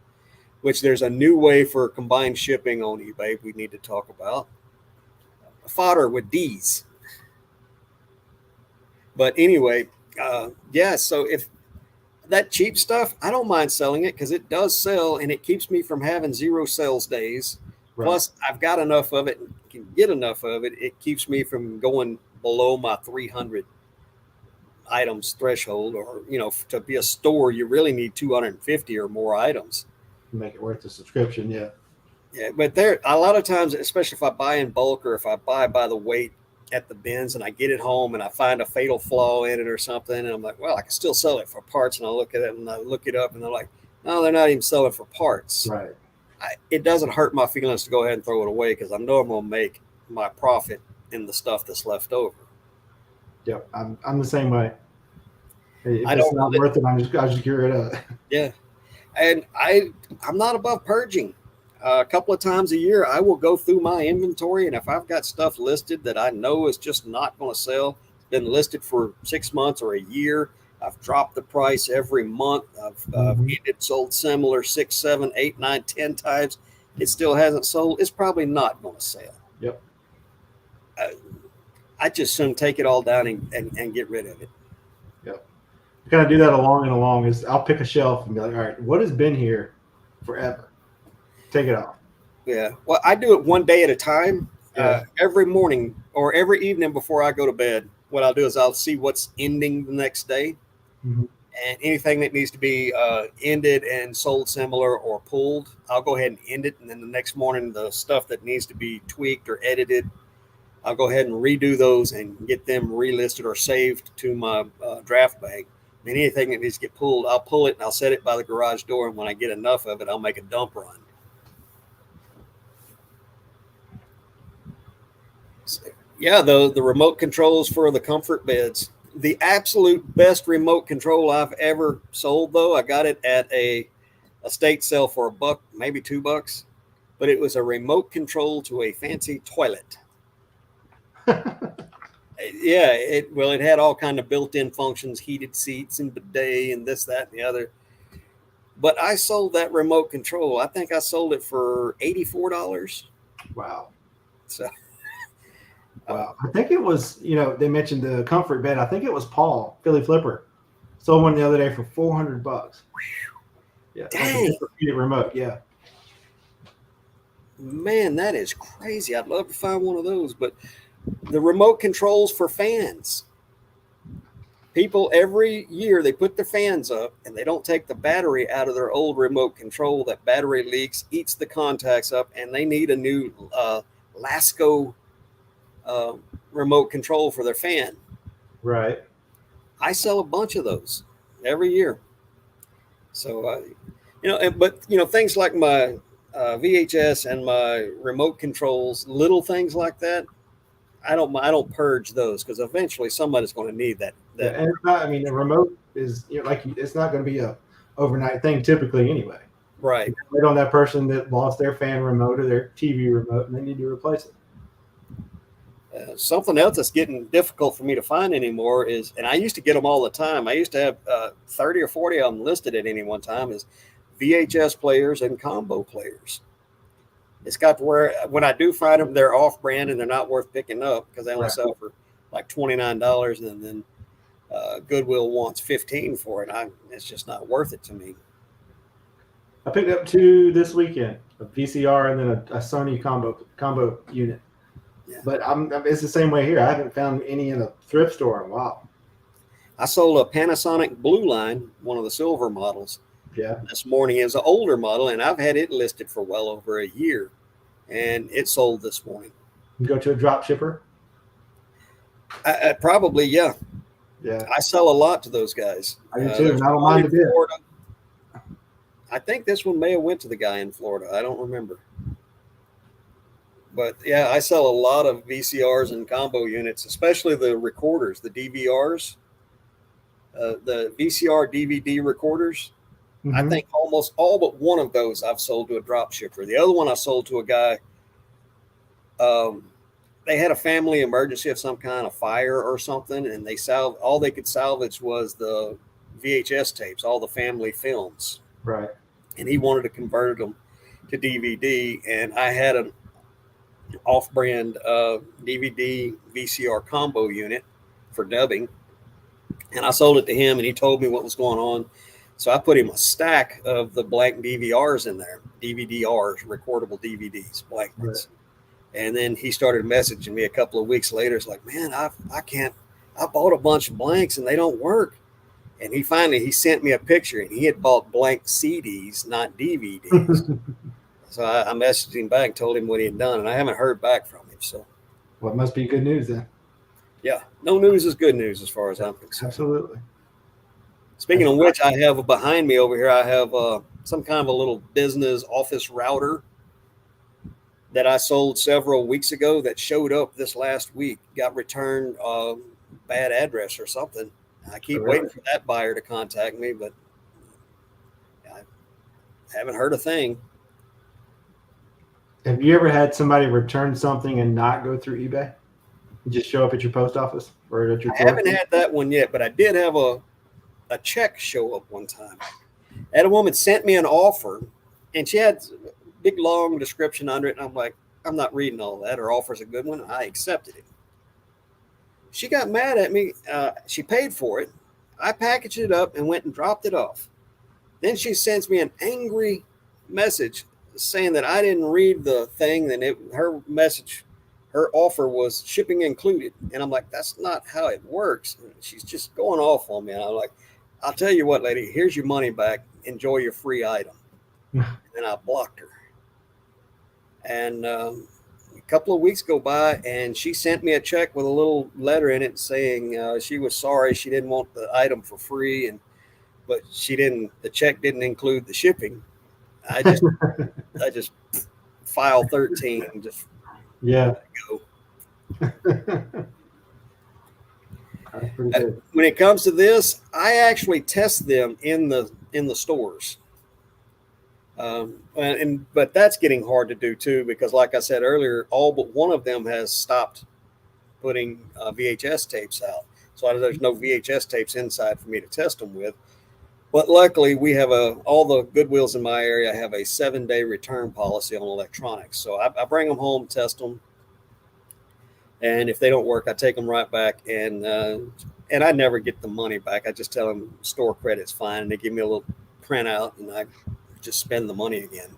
Which there's a new way for combined shipping on eBay we need to talk about. Fodder with D's. But anyway, yeah. So if that cheap stuff, I don't mind selling it because it does sell, and it keeps me from having 0 sales days. Right. Plus, I've got enough of it and can get enough of it. It keeps me from going below my 300 items threshold, or to be a store, you really need 250 or more items. Make it worth the subscription, yeah. Yeah, but there a lot of times, especially if I buy in bulk or if I buy by the weight at the bins and I get it home and I find a fatal flaw in it or something, and I'm like, well, I can still sell it for parts, and I look at it and I look it up and they're like, no, they're not even selling for parts. Right. It doesn't hurt my feelings to go ahead and throw it away because I know I'm going to make my profit in the stuff that's left over. Yep, I'm the same way. If it's not worth it, I just gear it up. Yeah. And I'm not above purging. A couple of times a year, I will go through my inventory, and if I've got stuff listed that I know is just not going to sell, been listed for 6 months or a year, I've dropped the price every month. I've sold similar 6, 7, 8, 9, 10 times. It still hasn't sold. It's probably not going to sell. Yep. I just soon take it all down and get rid of it. Yep. I kind of do that along and along. Is I'll pick a shelf and be like, all right, what has been here forever? Take it off. Yeah. Well, I do it one day at a time. Every morning or every evening before I go to bed, what I'll do is I'll see what's ending the next day. And anything that needs to be ended and sold similar or pulled, I'll go ahead and end it. And then the next morning, the stuff that needs to be tweaked or edited, I'll go ahead and redo those and get them relisted or saved to my draft bag. And anything that needs to get pulled, I'll pull it and I'll set it by the garage door. And when I get enough of it, I'll make a dump run. Yeah, the remote controls for the comfort beds. The absolute best remote control I've ever sold, though, I got it at a estate sale for $1, maybe $2, but it was a remote control to a fancy toilet. Yeah, it had all kind of built-in functions, heated seats and bidet and this, that, and the other. But I sold that remote control. I think I sold it for $84. Wow. So. Wow. I think it was, they mentioned the comfort bed. I think it was Paul, Philly Flipper. Sold one the other day for $400. Yeah. Dang. Like a remote. Yeah. Man, that is crazy. I'd love to find one of those. But the remote controls for fans. People every year, they put their fans up and they don't take the battery out of their old remote control. That battery leaks, eats the contacts up, and they need a new Lasco remote control for their fan. Right. I sell a bunch of those every year. So, but things like my VHS and my remote controls, little things like that, I don't purge those because eventually somebody's going to need that. Yeah, and it's not, the remote is it's not going to be a overnight thing typically anyway. Right. Wait on that person that lost their fan remote or their TV remote, and they need to replace it. Something else that's getting difficult for me to find anymore is, and I used to get them all the time. I used to have 30 or 40 of them listed at any one time, is VHS players and combo players. It's got to where when I do find them, they're off brand and they're not worth picking up because they only sell for like $29. And then Goodwill wants 15 for it. It's just not worth it to me. I picked up 2 this weekend, a VCR and then a Sony combo unit. Yeah. But it's the same way here. I haven't found any in a thrift store in a while. I sold a Panasonic Blue Line, one of the silver models. Yeah. This morning. Is an older model, and I've had it listed for well over a year, and it sold this morning. You go to a drop shipper? I probably, yeah. Yeah. I sell a lot to those guys. I do too, and I don't mind a bit. I think this one may have went to the guy in Florida. I don't remember. But yeah, I sell a lot of VCRs and combo units, especially the recorders, the DVRs, the VCR DVD recorders. Mm-hmm. I think almost all but one of those I've sold to a drop shipper. The other one I sold to a guy. They had a family emergency of some kind, of fire or something, and all they could salvage was the VHS tapes, all the family films. Right. And he wanted to convert them to DVD, and I had an off-brand DVD VCR combo unit for dubbing, and I sold it to him, and he told me what was going on. So I put him a stack of the blank DVRs in there, DVD-Rs, recordable DVDs, blank ones. Right. And then he started messaging me a couple of weeks later. It's like, man, I bought a bunch of blanks and they don't work. And he sent me a picture, and he had bought blank CDs, not DVDs. So I messaged him back and told him what he had done, and I haven't heard back from him. So, well, it must be good news then. Yeah, no news is good news as far as I'm concerned. Absolutely. Speaking of which, I have behind me over here, I have some kind of a little business office router that I sold several weeks ago that showed up this last week, got returned bad address or something. I keep waiting for that buyer to contact me, but I haven't heard a thing. Have you ever had somebody return something and not go through eBay? Just show up at your post office or at your I haven't had that one yet, but I did have a check show up one time. And a woman sent me an offer, and she had a big, long description under it, and I'm like, I'm not reading all that. Her offer's a good one. I accepted it. She got mad at me. She paid for it. I packaged it up and went and dropped it off. Then she sends me an angry message saying that I didn't read the thing. Then her offer was shipping included. And I'm like, that's not how it works. And she's just going off on me. And I'm like, I'll tell you what, lady, here's your money back. Enjoy your free item. And I blocked her. And a couple of weeks go by, and she sent me a check with a little letter in it saying she was sorry, she didn't want the item for free, but the check didn't include the shipping. I just file 13 and just go. That's pretty good. When it comes to this, I actually test them in the stores. But that's getting hard to do too, because like I said earlier, all but one of them has stopped putting VHS tapes out. So there's no VHS tapes inside for me to test them with. But luckily we have all the Goodwills in my area have a 7-day return policy on electronics. So I bring them home, test them. And if they don't work, I take them right back, and I never get the money back. I just tell them store credit's fine, and they give me a little printout, and I just spend the money again.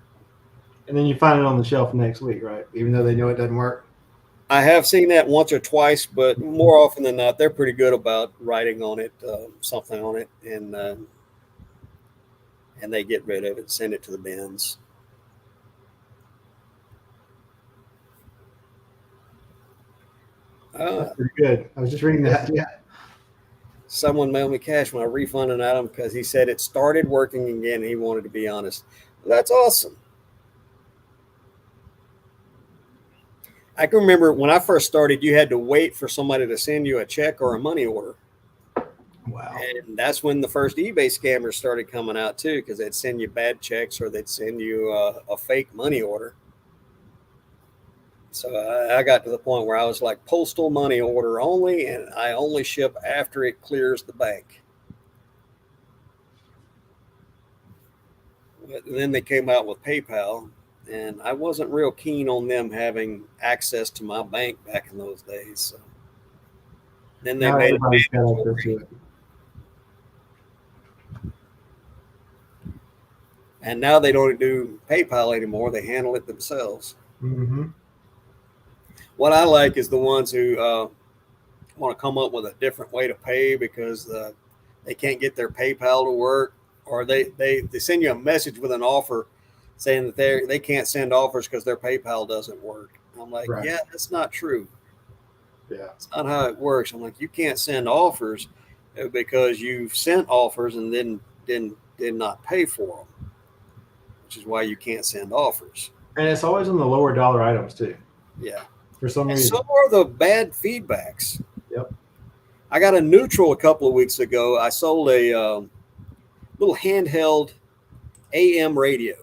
And then you find it on the shelf next week, right? Even though they know it doesn't work. I have seen that once or twice, but more often than not, they're pretty good about writing on it, something on it, and they get rid of it, send it to the bins. That's pretty good. I was just reading that. Yeah. Someone mailed me cash when I refunded an item because he said it started working again. He wanted to be honest. Well, that's awesome. I can remember when I first started, you had to wait for somebody to send you a check or a money order. Wow. And that's when the first eBay scammers started coming out too, because they'd send you bad checks or they'd send you a fake money order. So I got to the point where I was like, postal money order only, and I only ship after it clears the bank. But then they came out with PayPal, and I wasn't real keen on them having access to my bank back in those days. So. Then they Now made it everybody's got access mandatory. to it. And now they don't do PayPal anymore. They handle it themselves. Mm-hmm. What I like is the ones who want to come up with a different way to pay because they can't get their PayPal to work, or they send you a message with an offer saying that they can't send offers because their PayPal doesn't work. I'm like, Right. yeah, that's not true. Yeah. It's not how it works. I'm like, you can't send offers because you've sent offers and then did not pay for them, which is why you can't send offers. And it's always on the lower dollar items too, Yeah. for some And reason. so are the bad feedbacks. Yep. I got a neutral a couple of weeks ago. I sold a little handheld AM radio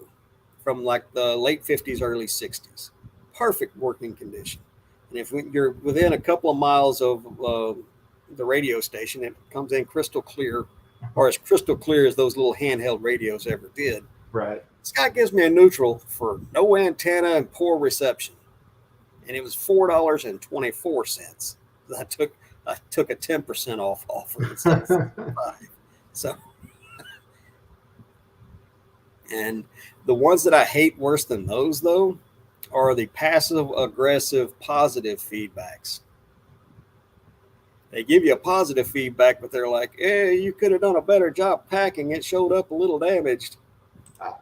from like the late 50s, early 60s. Perfect working condition. And if you're within a couple of miles of the radio station, it comes in crystal clear, or as crystal clear as those little handheld radios ever did. Right. This guy gives me a neutral for no antenna and poor reception. And it was $4.24. I took a 10% off offer instead of 5. So, and the ones that I hate worse than those though are the passive aggressive positive feedbacks. They give you a positive feedback, but they're like, "Hey, you could have done a better job packing. It showed up a little damaged."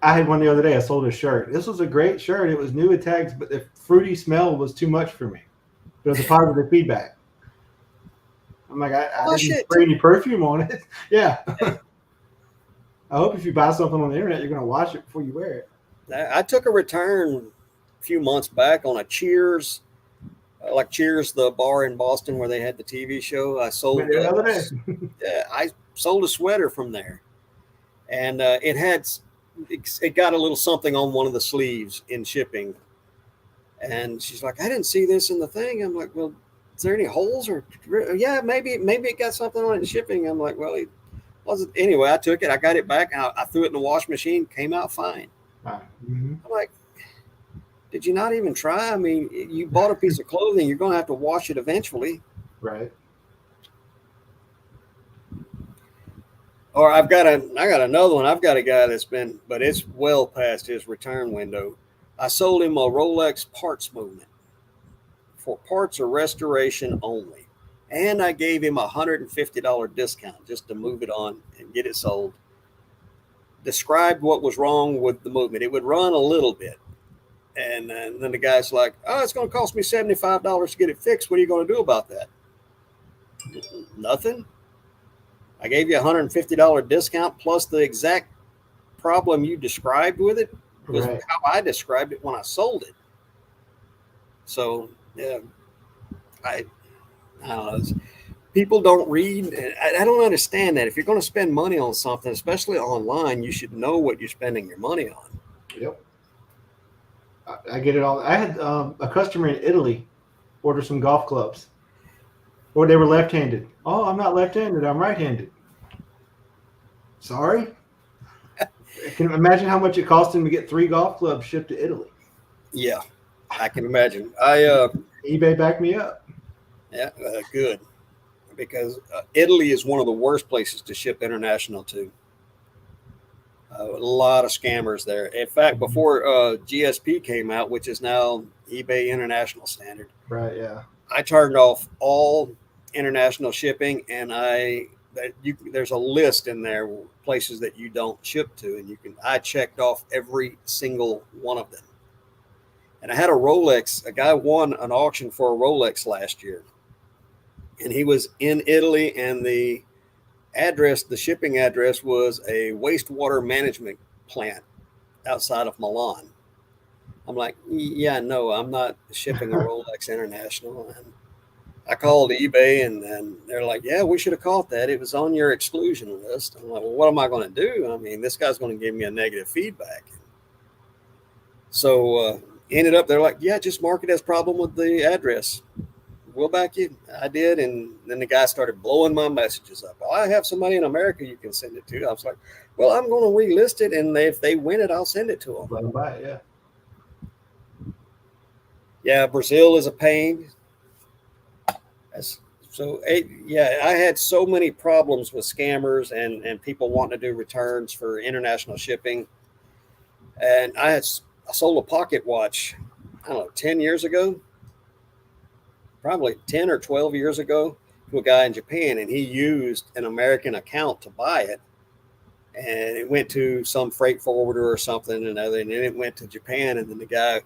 I had one the other day. I sold a shirt. This was a great shirt. It was new with tags, but the fruity smell was too much for me. It was a positive feedback. I'm like, I didn't spray any perfume on it. Yeah. I hope if you buy something on the internet, you're going to wash it before you wear it. I took a return a few months back on a Cheers, like Cheers, the bar in Boston where they had the TV show. I sold the other day. I sold a sweater from there, and it got a little something on one of the sleeves in shipping. And she's like, I didn't see this in the thing. I'm like, well, is there any holes? Or yeah, maybe it got something on it in shipping. I'm like, well, it wasn't. Anyway, I took it. I got it back. I threw it in the wash machine. Came out fine. Mm-hmm. I'm like, did you not even try? I mean, you bought a piece of clothing. You're going to have to wash it eventually. Right. Or I got another one. I've got a guy but it's well past his return window. I sold him a Rolex parts movement for parts or restoration only. And I gave him a $150 discount just to move it on and get it sold. Described what was wrong with the movement. It would run a little bit. And then the guy's like, oh, it's going to cost me $75 to get it fixed. What are you going to do about that? Nothing. I gave you a $150 discount plus the exact problem you described with it was right. how I described it when I sold it. So, yeah, I don't know. People don't read. I don't understand that. If you're going to spend money on something, especially online, you should know what you're spending your money on. Yep. I get it all. I had a customer in Italy order some golf clubs. Or they were left-handed. Oh, I'm not left-handed. I'm right-handed. Sorry? I can imagine how much it cost him to get 3 golf clubs shipped to Italy. Yeah, I can imagine. eBay backed me up. Yeah, good. Because Italy is one of the worst places to ship international to. A lot of scammers there. In fact, before GSP came out, which is now eBay International Standard, right? Yeah, I turned off all international shipping, and there's a list in there places that you don't ship to, and I checked off every single one of them. And I had a Rolex. A guy won an auction for a Rolex last year, and he was in Italy, and the shipping address was a wastewater management plant outside of Milan. I'm like, yeah, no, I'm not shipping a Rolex International. And I called eBay, and they're like, yeah, we should have caught that. It was on your exclusion list. I'm like, well, what am I going to do? I mean, this guy's going to give me a negative feedback. So ended up, they're like, yeah, just mark it as problem with the address. We'll back you. I did, and then the guy started blowing my messages up. Well, I have somebody in America you can send it to. I was like, well, I'm going to relist it, and if they win it, I'll send it to them. Let them buy it, yeah. Yeah, Brazil is a pain. As So yeah, I had so many problems with scammers and people wanting to do returns for international shipping. And I sold a pocket watch, I don't know, 10 years ago, probably 10 or 12 years ago, to a guy in Japan, and he used an American account to buy it, and it went to some freight forwarder or something, and then it went to Japan, and then the guy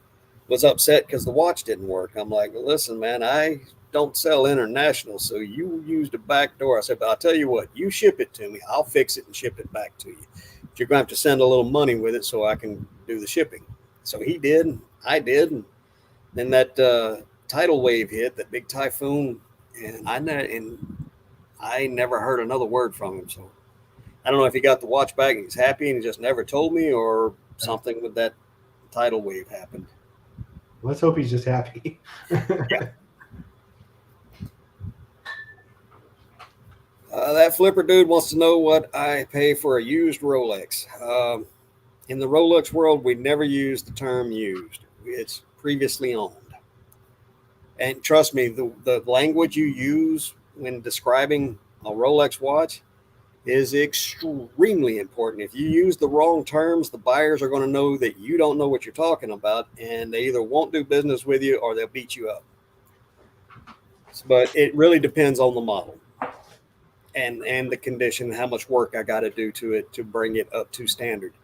was upset because the watch didn't work. I'm like, well, listen, man, I don't sell international, so you used a back door. I said, but I'll tell you what, you ship it to me, I'll fix it and ship it back to you. But you're going to have to send a little money with it so I can do the shipping. So he did, I did, and then that tidal wave hit, that big typhoon, and I never heard another word from him. So I don't know if he got the watch back and he's happy and he just never told me, or something with that tidal wave happened. Let's hope he's just happy. Yeah. That flipper dude wants to know what I pay for a used Rolex. In the Rolex world, we never use the term used. It's previously owned. And trust me, the language you use when describing a Rolex watch is extremely important. If you use the wrong terms, the buyers are going to know that you don't know what you're talking about, and they either won't do business with you or they'll beat you up. But it really depends on the model and the condition, how much work I got to do to it to bring it up to standard.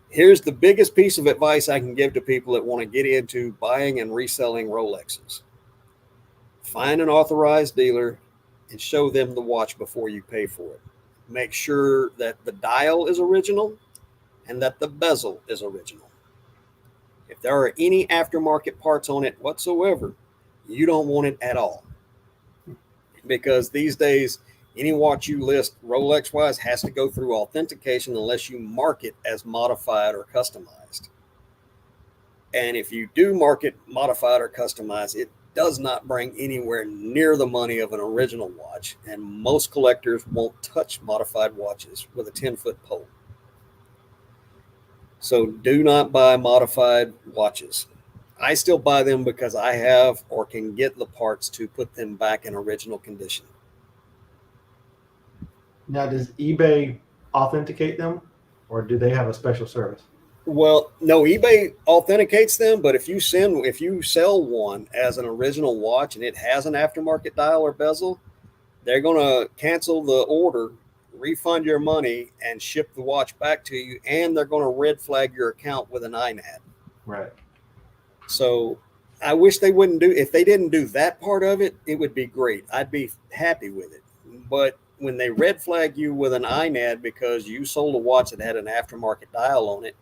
Here's the biggest piece of advice I can give to people that want to get into buying and reselling Rolexes. Find an authorized dealer and show them the watch before you pay for it. Make sure that the dial is original and that the bezel is original. If there are any aftermarket parts on it whatsoever, you don't want it at all. Because these days, any watch you list Rolex wise has to go through authentication unless you mark it as modified or customized. And if you do mark it modified or customized, it does not bring anywhere near the money of an original watch. And most collectors won't touch modified watches with a 10-foot pole. So do not buy modified watches. I still buy them because I have or can get the parts to put them back in original condition. Now, does eBay authenticate them, or do they have a special service? Well, no, eBay authenticates them, but if you sell one as an original watch and it has an aftermarket dial or bezel, they're going to cancel the order, refund your money, and ship the watch back to you, and they're going to red flag your account with an INAD. Right. So I wish they wouldn't do, if they didn't do that part of it, it would be great. I'd be happy with it. But when they red flag you with an INAD because you sold a watch that had an aftermarket dial on it,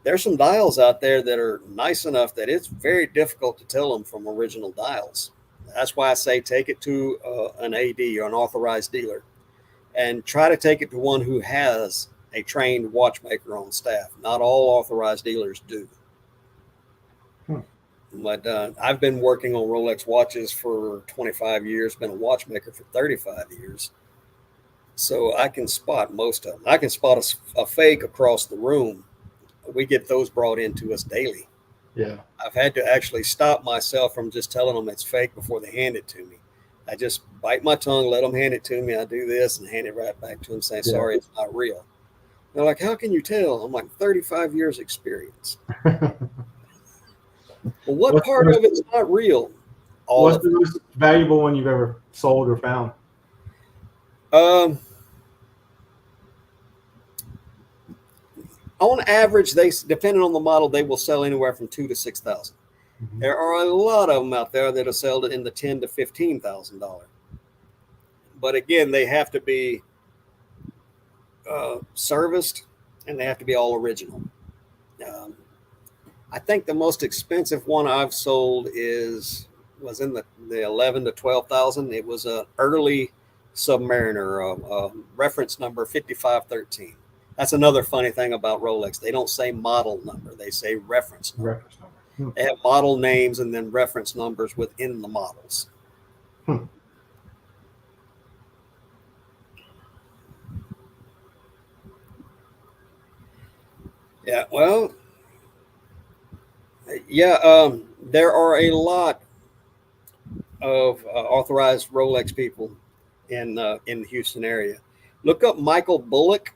there's some dials out there that are nice enough that it's very difficult to tell them from original dials. That's why I say take it to an AD or an authorized dealer, and try to take it to one who has a trained watchmaker on staff. Not all authorized dealers do. But I've been working on Rolex watches for 25 years, been a watchmaker for 35 years. So I can spot most of them. I can spot a fake across the room. We get those brought into us daily. Yeah. I've had to actually stop myself from just telling them it's fake before they hand it to me. I just bite my tongue, let them hand it to me. I do this and hand it right back to them saying, sorry, it's not real. They're like, how can you tell? I'm like, 35 years experience. Well, what part of it's not real? What's the most valuable one you've ever sold or found? On average, depending on the model, they will sell anywhere from $2,000 to $6,000. Mm-hmm. There are a lot of them out there that will sell in the $10,000 to $15,000. But again, they have to be serviced, and they have to be all original. I think the most expensive one I've sold was in the 11 to 12,000. It was an early Submariner, reference number 5513. That's another funny thing about Rolex. They don't say model number; they say reference number. Reference number. They have model names and then reference numbers within the models. Yeah, well, yeah, there are a lot of authorized Rolex people in the Houston area. Look up Michael Bullock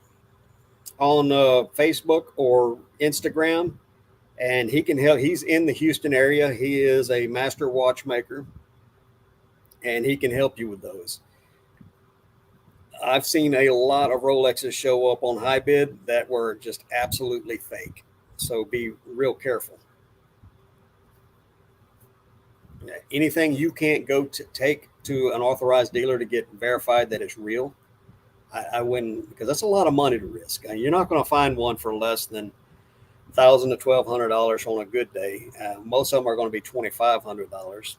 on Facebook or Instagram, and he can help. He's in the Houston area. He is a master watchmaker, and he can help you with those. I've seen a lot of Rolexes show up on high bid that were just absolutely fake. So be real careful. Anything you can't go to take to an authorized dealer to get verified that it's real, I wouldn't, because that's a lot of money to risk. You're not going to find one for less than $1,000 to $1,200 on a good day. Most of them are going to be $2,500,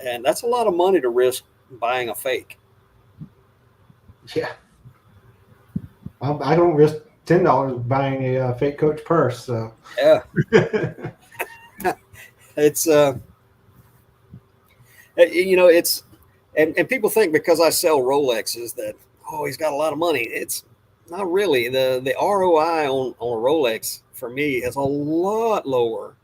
and that's a lot of money to risk buying a fake. Yeah, I don't risk $10 buying a fake Coach purse. So yeah, it's it's and people think because I sell Rolexes that he's got a lot of money. It's not really. The ROI on a Rolex for me is a lot lower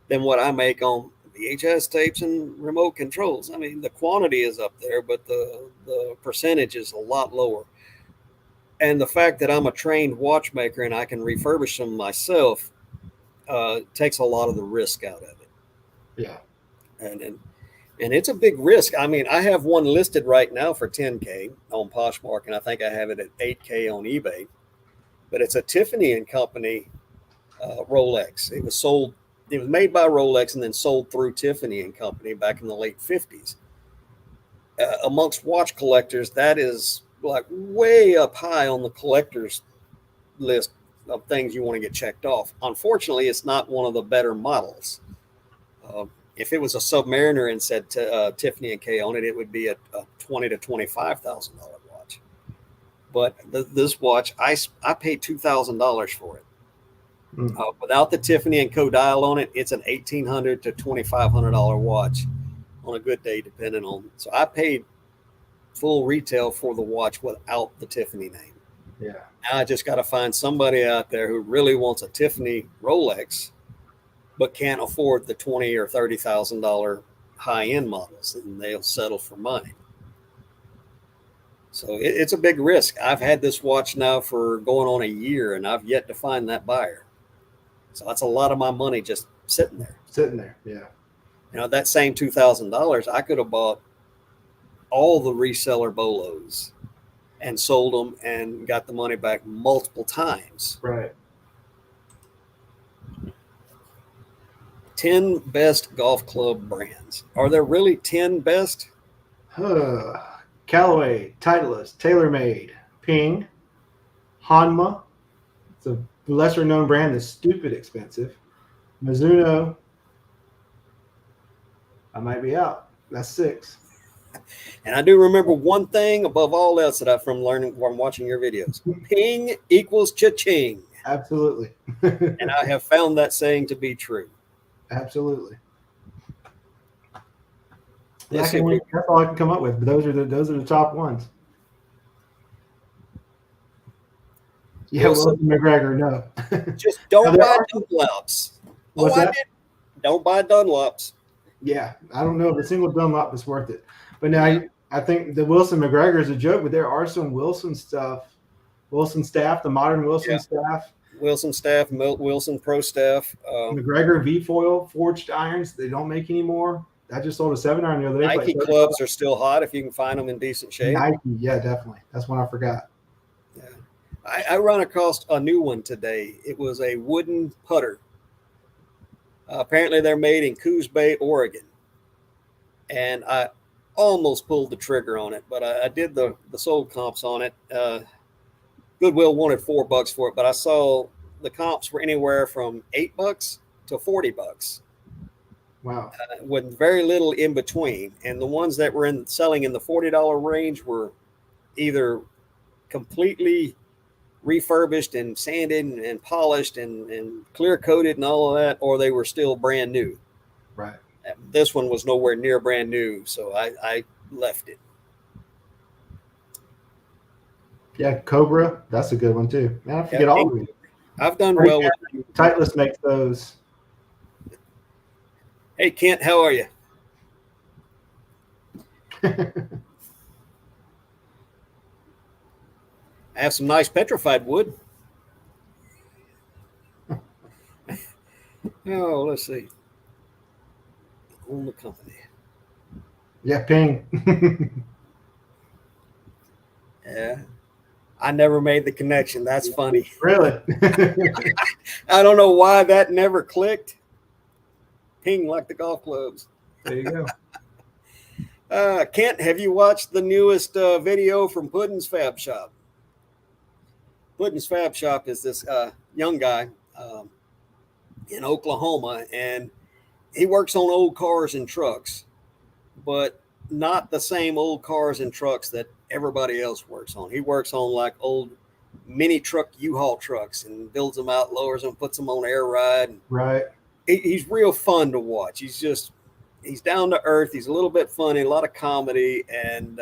than what I make on VHS tapes and remote controls. I mean, the quantity is up there, but the percentage is a lot lower. And the fact that I'm a trained watchmaker and I can refurbish them myself takes a lot of the risk out of it. Yeah. And it's a big risk. I mean, I have one listed right now for $10K on Poshmark, and I think I have it at $8K on eBay. But it's a Tiffany and Company Rolex. It was made by Rolex and then sold through Tiffany and Company back in the late 50s. Amongst watch collectors, that is like way up high on the collector's list of things you want to get checked off. Unfortunately, it's not one of the better models. If it was a Submariner and said Tiffany and K on it, it would be a $20,000 to $25,000 watch. But this watch, I paid $2,000 for it. Without the Tiffany and Co dial on it, it's an $1,800 to $2,500 watch on a good day, depending on. So I paid full retail for the watch without the Tiffany name. Yeah. Now I just got to find somebody out there who really wants a Tiffany Rolex, but can't afford the $20,000 or $30,000 high-end models, and they'll settle for mine. So it's a big risk. I've had this watch now for going on a year, and I've yet to find that buyer. So that's a lot of my money just sitting there. Yeah. That same $2,000, I could have bought all the reseller Bolos and sold them and got the money back multiple times. Right. 10 best golf club brands. Are there really 10 best? Callaway, Titleist, TaylorMade, Ping, Hanma. It's a lesser known brand that's stupid expensive. Mizuno. I might be out. That's 6. And I do remember one thing above all else that from watching your videos. Ping equals cha-ching. Absolutely. And I have found that saying to be true. Absolutely. That's all I can come up with. But those are the top ones. Yeah, Wilson McGregor, no. Just don't buy Dunlops. What's that? Don't buy Dunlops. Yeah, I don't know if a single Dunlop is worth it. But now I think the Wilson McGregor is a joke, but there are some Wilson stuff. Wilson staff, the modern Wilson staff. Wilson staff, Wilson Pro staff. McGregor V-foil forged irons, they don't make anymore. I just sold a 7-iron the other day. Nike clubs are still hot if you can find them in decent shape. Nike, yeah, definitely. That's one I forgot. Yeah, I run across a new one today. It was a wooden putter. Apparently, they're made in Coos Bay, Oregon, and I almost pulled the trigger on it, but I did the sold comps on it. Goodwill wanted $4 for it, but I saw the comps were anywhere from $8 to $40. Wow. With very little in between. And the ones that were selling in the $40 range were either completely refurbished and sanded and polished and clear coated and all of that, or they were still brand new. Right. This one was nowhere near brand new, so I left it. Yeah, Cobra, that's a good one too. Man, I forget all of them. I've done well with Titleist makes those. Hey, Kent, how are you? I have some nice petrified wood. Oh, let's see. Own the company. Yeah, ping. Yeah. I never made the connection. That's funny. Really? I don't know why that never clicked. Ping like the golf clubs. There you go. Kent, have you watched the newest video from Puddin's Fab Shop? Puddin's Fab Shop is this young guy in Oklahoma, and he works on old cars and trucks, but not the same old cars and trucks that everybody else works on. He works on like old mini truck U-Haul trucks and builds them out, lowers them, puts them on air ride. Right. He's real fun to watch. He's down to earth. He's a little bit funny, a lot of comedy. And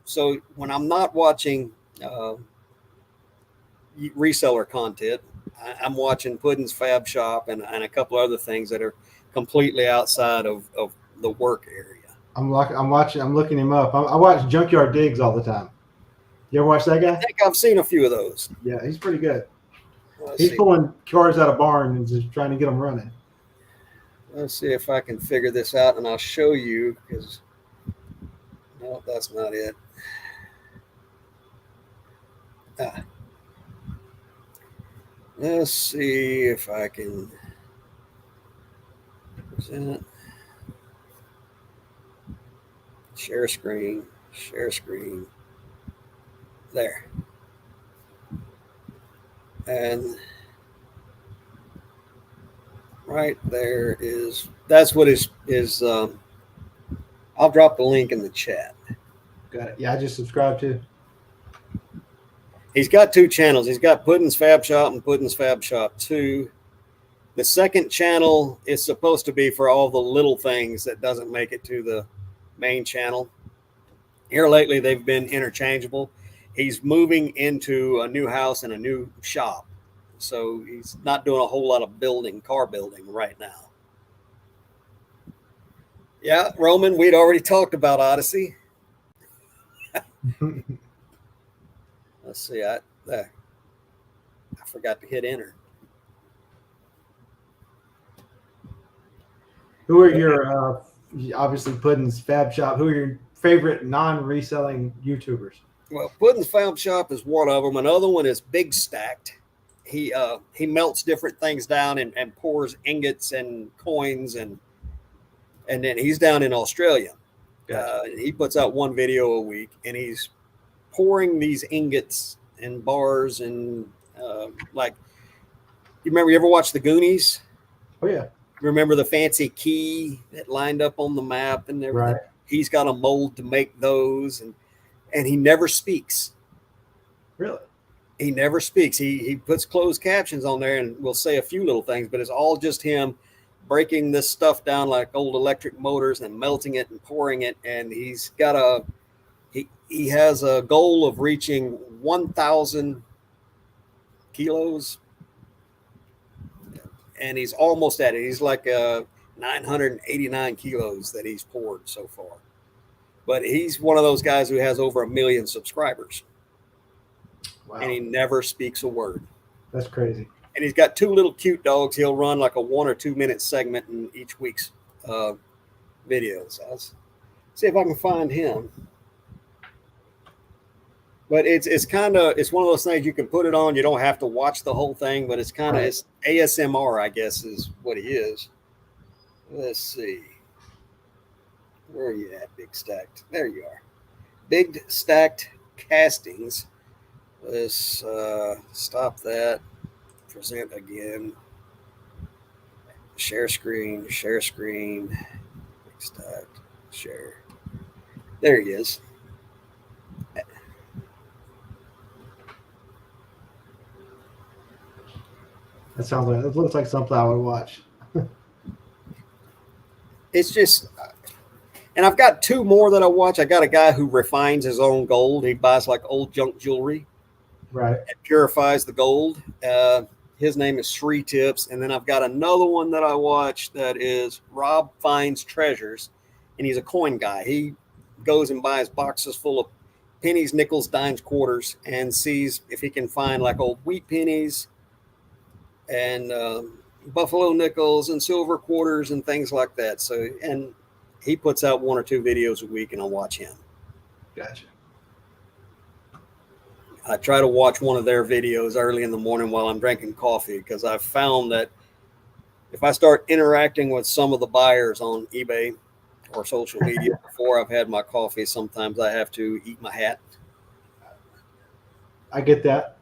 so when I'm not watching reseller content, I'm watching Puddin's Fab Shop and a couple other things that are completely outside of the work area. I'm looking him up. I watch Junkyard Digs all the time. You ever watch that guy? I think I've seen a few of those. Yeah, he's pretty good. He's pulling cars out of barn and just trying to get them running. Let's see if I can figure this out, and I'll show you, because no, that's not it. Let's see if I can present. Share screen. There. And right there that's what is I'll drop the link in the chat. Got it. Yeah, I just subscribed to. He's got two channels. He's got Puddin's Fab Shop and Puddin's Fab Shop 2. The second channel is supposed to be for all the little things that doesn't make it to the main channel. Here lately, they've been interchangeable. He's moving into a new house and a new shop. So he's not doing a whole lot of car building right now. Yeah, Roman, we'd already talked about Odyssey. Let's see, I forgot to hit enter. Who are your, obviously Puddin's Fab Shop, who are your favorite non-reselling YouTubers? Well, Puddin's Fab Shop is one of them. Another one is Big Stacked. He melts different things down and pours ingots and coins, and then he's down in Australia. Gotcha. He puts out one video a week, and he's pouring these ingots and bars and like, you ever watch The Goonies? Oh yeah. Remember the fancy key that lined up on the map and everything? Right. He's got a mold to make those, and he never speaks. Really? He never speaks. He puts closed captions on there and will say a few little things, but it's all just him breaking this stuff down like old electric motors and melting it and pouring it. And he's got he has a goal of reaching 1,000 kilos, and he's almost at it. He's like 989 kilos that he's poured so far. But he's one of those guys who has over 1 million subscribers. Wow. And he never speaks a word. That's crazy. And he's got two little cute dogs. He'll run like a 1 or 2 minute segment in each week's videos. I'll see if I can find him. But it's one of those things you can put it on. You don't have to watch the whole thing, but it's kind of it's ASMR, I guess, is what he is. Let's see. Where are you at, Big Stacked? There you are. Big Stacked Castings. Let's stop that. Present again. Share screen. Big Stacked. Share. There he is. It looks like something I would watch. It's just, and I've got two more that I watch. I got a guy who refines his own gold. He buys like old junk jewelry, right, and purifies the gold. His name is Sri Tips. And then I've got another one that I watch that is Rob Finds Treasures, and he's a coin guy. He goes and buys boxes full of pennies, nickels, dimes, quarters, and sees if he can find like old wheat pennies and buffalo nickels and silver quarters and things like that. So, and he puts out 1 or 2 videos a week, and I'll watch him. Gotcha. I try to watch one of their videos early in the morning while I'm drinking coffee, because I've found that if I start interacting with some of the buyers on eBay or social media before I've had my coffee, sometimes I have to eat my hat. I get that.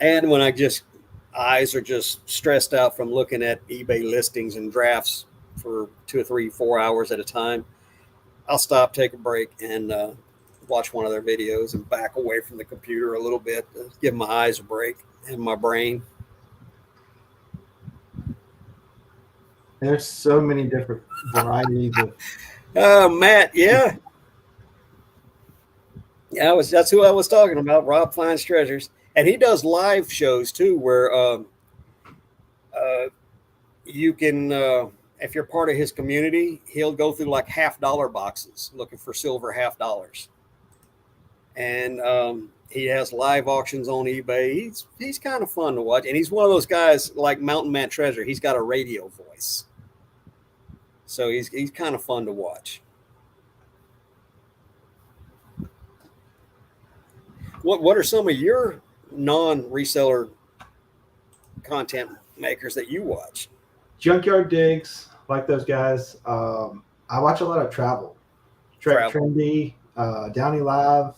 And when eyes are just stressed out from looking at eBay listings and drafts for 2 or 3, 4 hours at a time, I'll stop, take a break, and watch one of their videos and back away from the computer a little bit, give my eyes a break and my brain. There's so many different varieties of. Matt, yeah. Yeah, that's who I was talking about. Rob Finds Treasures, and he does live shows too, where you can, if you're part of his community, he'll go through like $50 boxes looking for silver $50. And he has live auctions on eBay. He's kind of fun to watch, and he's one of those guys like Mountain Man Treasure. He's got a radio voice, so he's kind of fun to watch. What are some of your non-reseller content makers that you watch? Junkyard Digs, like those guys. I watch a lot of travel. Trendy, Downey Live.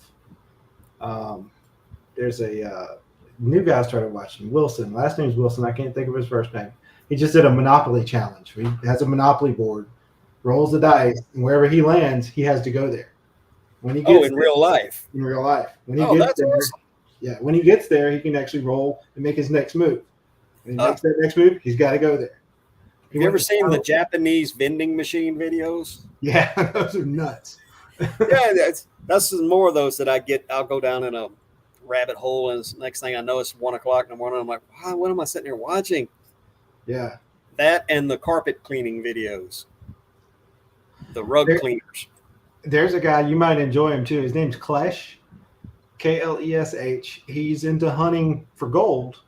There's a new guy I started watching, Wilson. Last name's Wilson. I can't think of his first name. He just did a Monopoly challenge. He has a Monopoly board, rolls the dice, and wherever he lands, he has to go there. When he gets real life. In real life. When he gets there, awesome. Yeah. When he gets there, he can actually roll and make his next move. When he makes that next move, he's got to go there. Have you ever seen the Japanese vending machine videos? Yeah, those are nuts. Yeah, that's more of those that I get. I'll go down in a rabbit hole, and next thing I know, it's 1 o'clock in the morning. I'm like, wow, what am I sitting here watching? Yeah, that and the carpet cleaning videos, the rug cleaners. There's a guy, you might enjoy him too. His name's Klesh, Klesh. He's into hunting for gold.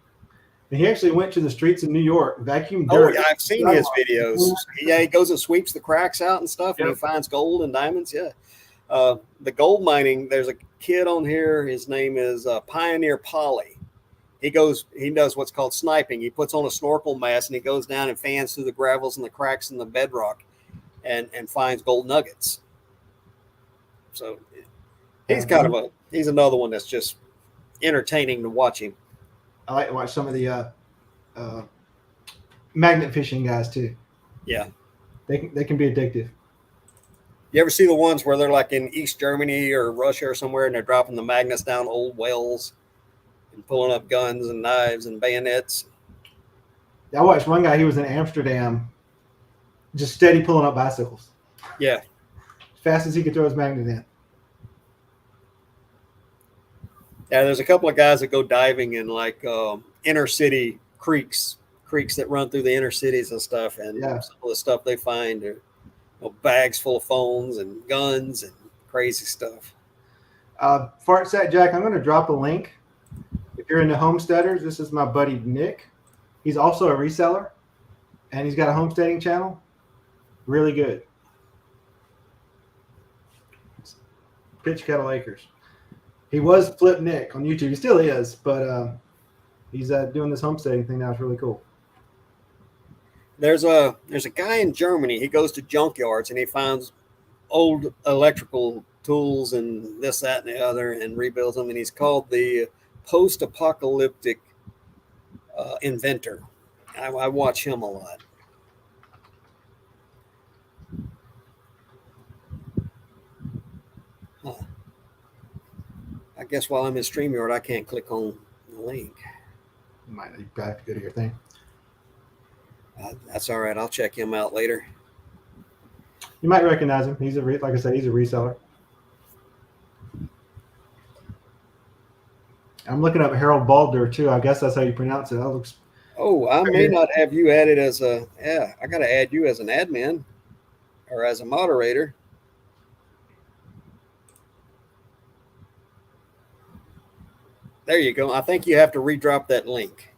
And he actually went to the streets of New York, vacuumed dirt. Oh, yeah, I've seen his videos. Yeah, he goes and sweeps the cracks out and stuff, and he finds gold and diamonds. Yeah. The gold mining, there's a kid on here. His name is Pioneer Polly. He does what's called sniping. He puts on a snorkel mask, and he goes down and fans through the gravels and the cracks in the bedrock and finds gold nuggets. So he's he's another one that's just entertaining to watch him. I like to watch some of the magnet fishing guys too. Yeah, they can be addictive. You ever see the ones where they're like in East Germany or Russia or somewhere, and they're dropping the magnets down old wells and pulling up guns and knives and bayonets? I watched one guy. He was in Amsterdam, just steady pulling up bicycles. Yeah, as fast as he could throw his magnet in. Yeah, there's a couple of guys that go diving in like inner city creeks that run through the inner cities and stuff. And some of the stuff they find are bags full of phones and guns and crazy stuff. Fart Sack Jack, I'm going to drop a link. If you're into homesteaders, this is my buddy Nick. He's also a reseller, and he's got a homesteading channel. Really good. Pitch Kettle Acres. He was Flip Nick on YouTube. He still is, but he's doing this homesteading thing now. It's really cool. There's a guy in Germany. He goes to junkyards and he finds old electrical tools and this, that, and the other, and rebuilds them. And he's called the post-apocalyptic inventor. I watch him a lot. Huh. I guess while I'm in StreamYard, I can't click on the link. You might have to go to your thing. That's all right. I'll check him out later. You might recognize him. He's like I said, he's a reseller. I'm looking up Harold Balder too. I guess that's how you pronounce it. That looks. Oh, I may not have you added as a. Yeah, I got to add you as an admin. or as a moderator. There you go. I think you have to redrop that link.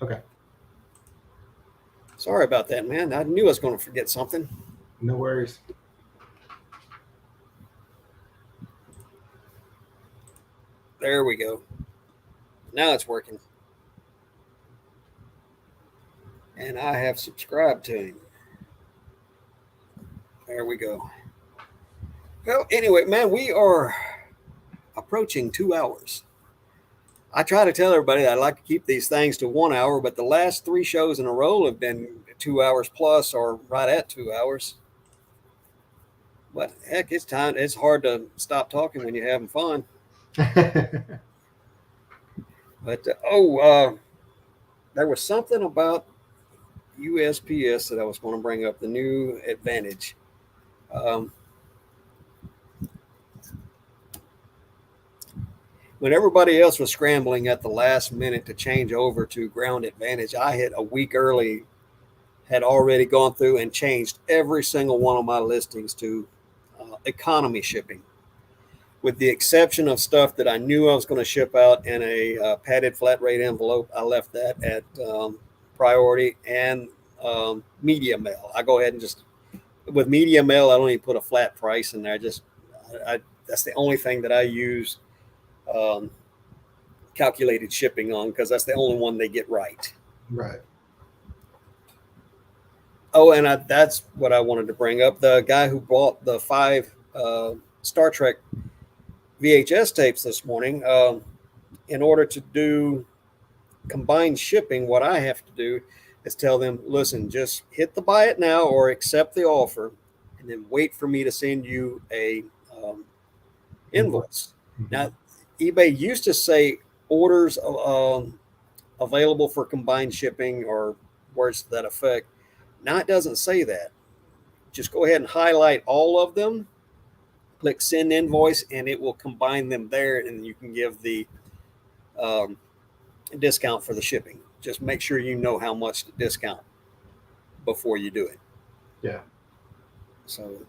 Okay. Sorry about that, man. I knew I was going to forget something. No worries. There we go. Now it's working. And I have subscribed to him. There we go. Well, anyway, man, we are approaching 2 hours. I try to tell everybody that I like to keep these things to 1 hour, but the last 3 shows in a row have been 2 hours plus or right at 2 hours. But heck, it's time. It's hard to stop talking when you're having fun. But there was something about USPS that I was going to bring up, the new Advantage. When everybody else was scrambling at the last minute to change over to Ground Advantage, I had a week early, had already gone through and changed every single one of my listings to economy shipping, with the exception of stuff that I knew I was going to ship out in a padded flat rate envelope. I left that at priority, and media mail. I go ahead and just, with media mail, I don't even put a flat price in there. That's the only thing that I use calculated shipping on, because that's the only one they get right. Right. Oh, and that's what I wanted to bring up. The guy who bought the 5 Star Trek VHS tapes this morning, in order to do combined shipping, what I have to do is tell them, listen, just hit the buy it now or accept the offer, and then wait for me to send you a invoice. Mm-hmm. Now, eBay used to say orders available for combined shipping or words to that effect. Now it doesn't say that. Just go ahead and highlight all of them, click send invoice, and it will combine them there, and you can give the discount for the shipping. Just make sure you know how much to discount before you do it. Yeah. So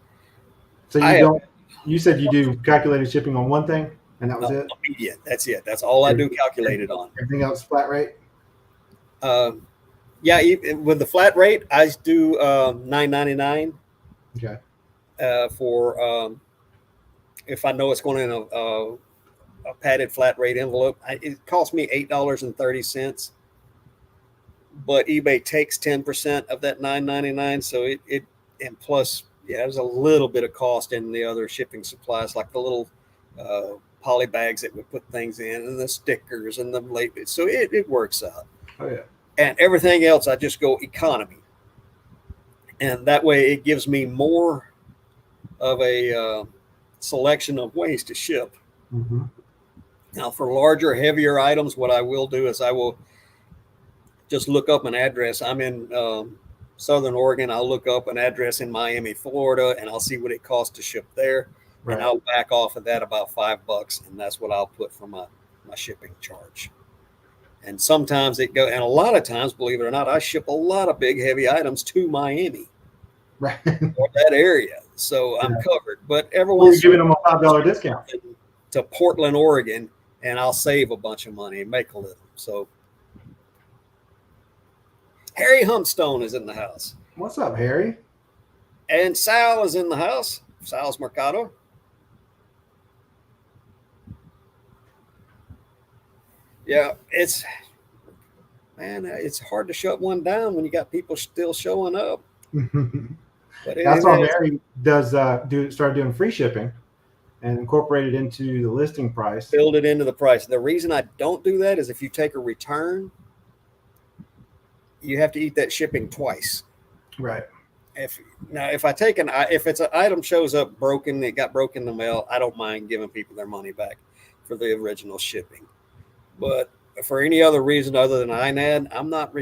you said you do calculated shipping on one thing, and that was it? Yeah, that's it. That's all I do calculated on. Everything else flat rate? Yeah, with the flat rate, I do $9.99. Okay. For if I know it's going in a padded flat rate envelope, it costs me $8.30. But eBay takes 10% of that $9.99, so it and plus, yeah, there's a little bit of cost in the other shipping supplies, like the little poly bags that we put things in, and the stickers and the labels. So it works out. Oh yeah. And everything else, I just go economy, and that way it gives me more of a selection of ways to ship. Mm-hmm. Now, for larger, heavier items, what I will do is I will just look up an address. I'm in Southern Oregon. I'll look up an address in Miami, Florida, and I'll see what it costs to ship there. Right. And I'll back off of that about $5, and that's what I'll put for my shipping charge. And sometimes and a lot of times, believe it or not, I ship a lot of big, heavy items to Miami, right, or that area. So I'm covered. But every once you're giving them a $5 discount to Portland, Oregon, and I'll save a bunch of money and make a little. So Harry Humpstone is in the house. What's up, Harry? And Sal is in the house. Sal's Mercado. Yeah, it's hard to shut one down when you got people still showing up. But that's why Mary does start doing free shipping and incorporate it into the listing price. Build it into the price. The reason I don't do that is if you take a return, you have to eat that shipping twice. Right. If it's an item shows up broken, it got broken in the mail, I don't mind giving people their money back for the original shipping. But for any other reason other than INAD, I'm not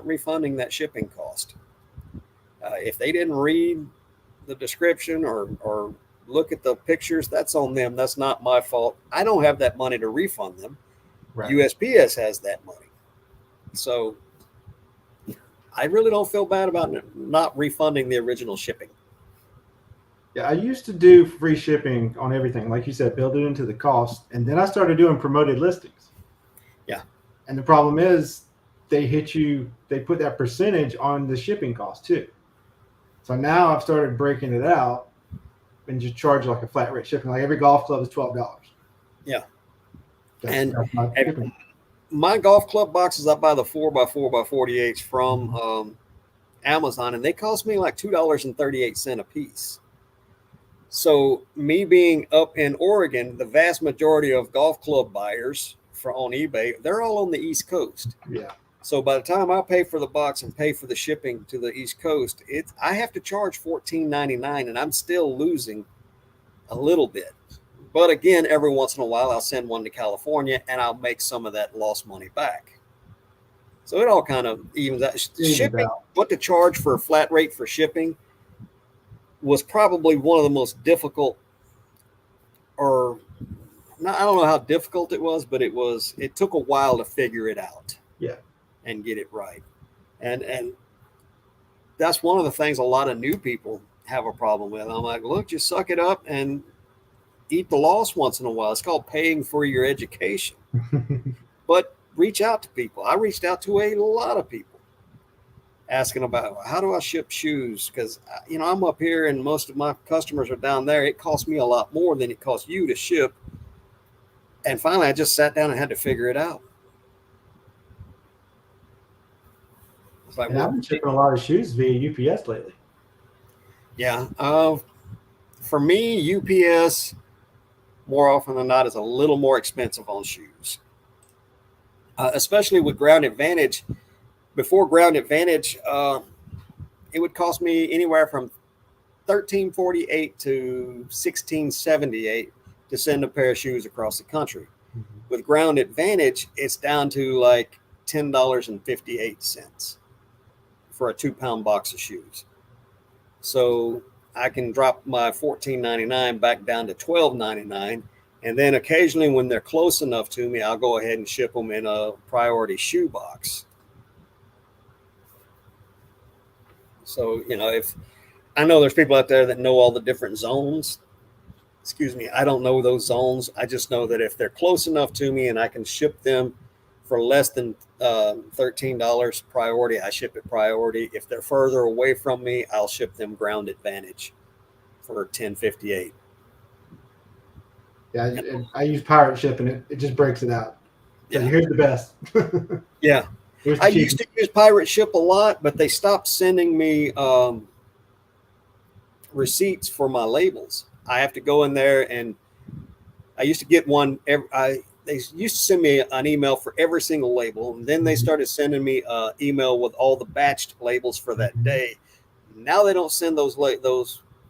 refunding that shipping cost. If they didn't read the description or look at the pictures, that's on them. That's not my fault. I don't have that money to refund them. Right. USPS has that money. So I really don't feel bad about not refunding the original shipping. Yeah, I used to do free shipping on everything, like you said, build it into the cost, and then I started doing promoted listings. Yeah. And the problem is they put that percentage on the shipping cost too. So now I've started breaking it out and just charge like a flat rate shipping. Like every golf club is $12. Yeah. That's my shipping. My golf club boxes, I buy the 4x4x48s from Amazon, and they cost me like $2.38 a piece. So me being up in Oregon, the vast majority of golf club buyers on eBay, they're all on the East Coast. Yeah. So by the time I pay for the box and pay for the shipping to the East Coast, I have to charge $14.99, and I'm still losing a little bit. But again, every once in a while, I'll send one to California, and I'll make some of that lost money back. So it all kind of evens out. Shipping, what to charge for a flat rate for shipping was probably one of the most difficult, or not, I don't know how difficult it was, but it took a while to figure it out. Yeah. And get it right. And that's one of the things a lot of new people have a problem with. I'm like, look, just suck it up and eat the loss once in a while. It's called paying for your education. But reach out to people. I reached out to a lot of people asking about how do I ship shoes? Because, I'm up here and most of my customers are down there. It costs me a lot more than it costs you to ship. And finally, I just sat down and had to figure it out. Like, and I've been shipping a lot of shoes via UPS lately. Yeah. For me, UPS, more often than not, is a little more expensive on shoes. Especially with Ground Advantage. Before Ground Advantage, it would cost me anywhere from $13.48 to $16.78 to send a pair of shoes across the country. Mm-hmm. With Ground Advantage, it's down to like $10.58 for a 2-pound box of shoes. So I can drop my $14.99 back down to $12.99. And then occasionally when they're close enough to me, I'll go ahead and ship them in a priority shoe box. So, if I know there's people out there that know all the different zones, I don't know those zones. I just know that if they're close enough to me and I can ship them for less than $13 priority, I ship it priority. If they're further away from me, I'll ship them Ground Advantage for $10.58. Yeah, I use pirate ship and it just breaks it out. So yeah. Here's the best. Yeah. I used to use pirate ship a lot, but they stopped sending me receipts for my labels. I have to go in there, and I used to get one. They used to send me an email for every single label, and then they started sending me an email with all the batched labels for that day. Now they don't send those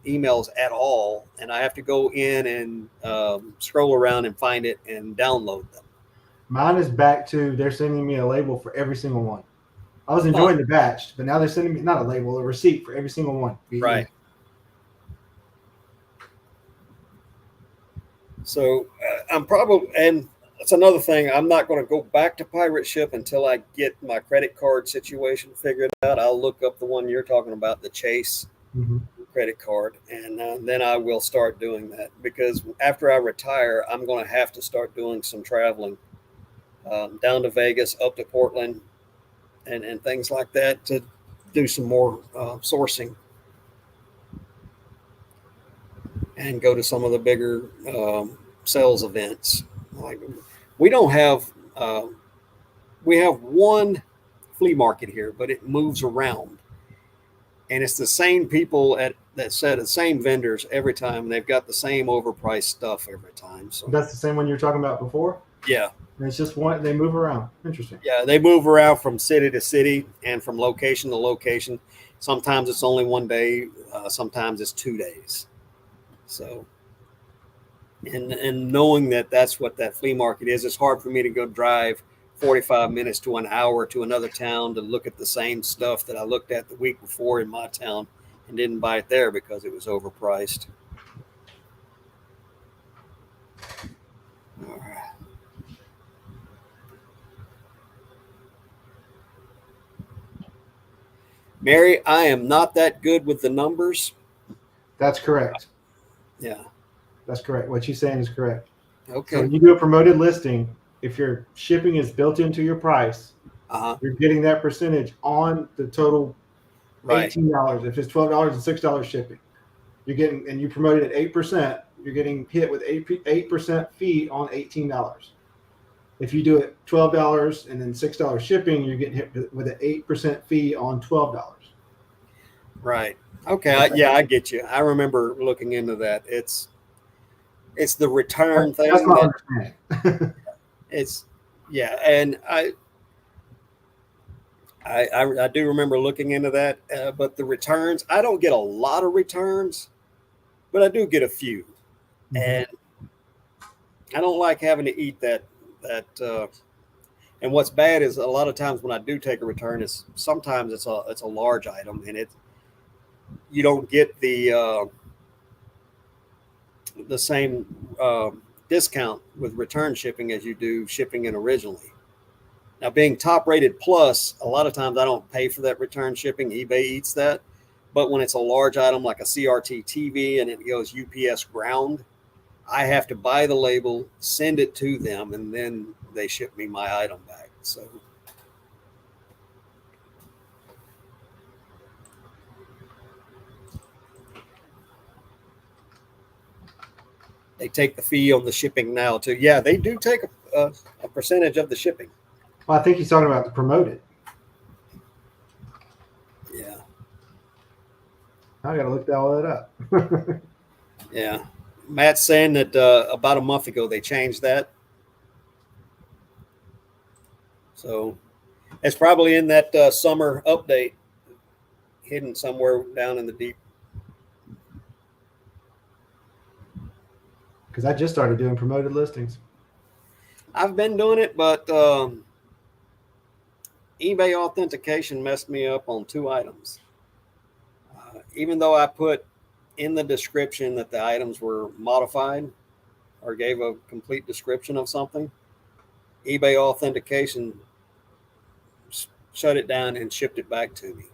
emails at all, and I have to go in and scroll around and find it and download them. Mine is back to they're sending me a label for every single one. I was enjoying the batch, but now they're sending me not a label, a receipt for every single one. Right. So I'm probably, and that's another thing, I'm not going to go back to pirate ship until I get my credit card situation figured out. I'll look up the one you're talking about, the Chase credit card, and then I will start doing that, because after I retire, I'm going to have to start doing some traveling down to Vegas, up to Portland, and things like that to do some more sourcing and go to some of the bigger sales events. Like we don't have, we have one flea market here, but it moves around, and it's the same people that said the same vendors every time. And they've got the same overpriced stuff every time. So that's the same one you were talking about before. Yeah. And it's just one, they move around. Interesting. Yeah, they move around from city to city and from location to location. Sometimes it's only one day. Sometimes it's 2 days. So, and knowing that that's what that flea market is, it's hard for me to go drive 45 minutes to an hour to another town to look at the same stuff that I looked at the week before in my town and didn't buy it there because it was overpriced. All right. Mary, I am not that good with the numbers. That's correct. Yeah. That's correct. What you're saying is correct. Okay. So when you do a promoted listing, if your shipping is built into your price, you're getting that percentage on the total Right. $18. If it's $12 and $6 shipping, you're getting, and you promoted at 8%, you're getting hit with 8% fee on $18. If you do it $12 and then $6 shipping, you're getting hit with an 8% fee on $12. Right. Okay. Yeah, I get you. I remember looking into that. It's the return That's thing my that understanding. it's, yeah. And I do remember looking into that. But the returns, I don't get a lot of returns, but I do get a few. And I don't like having to eat that. And what's bad is a lot of times when I do take a return, is sometimes it's a large item, and you don't get the same discount with return shipping as you do shipping it originally. Now, being top rated plus, a lot of times I don't pay for that return shipping. eBay eats that. But when it's a large item like a CRT TV and it goes UPS ground, I have to buy the label, send it to them, and then they ship me my item back. So they take the fee on the shipping now too. Yeah, they do take a percentage of the shipping. Well, I think he's talking about the promoted. Yeah. I got to look all that up. Yeah. Matt's saying that about a month ago they changed that. So it's probably in that summer update, hidden somewhere down in the deep. Because I just started doing promoted listings. I've been doing it, but eBay authentication messed me up on 2 items. Even though I put in the description that the items were modified or gave a complete description of something, eBay authentication shut it down and shipped it back to me.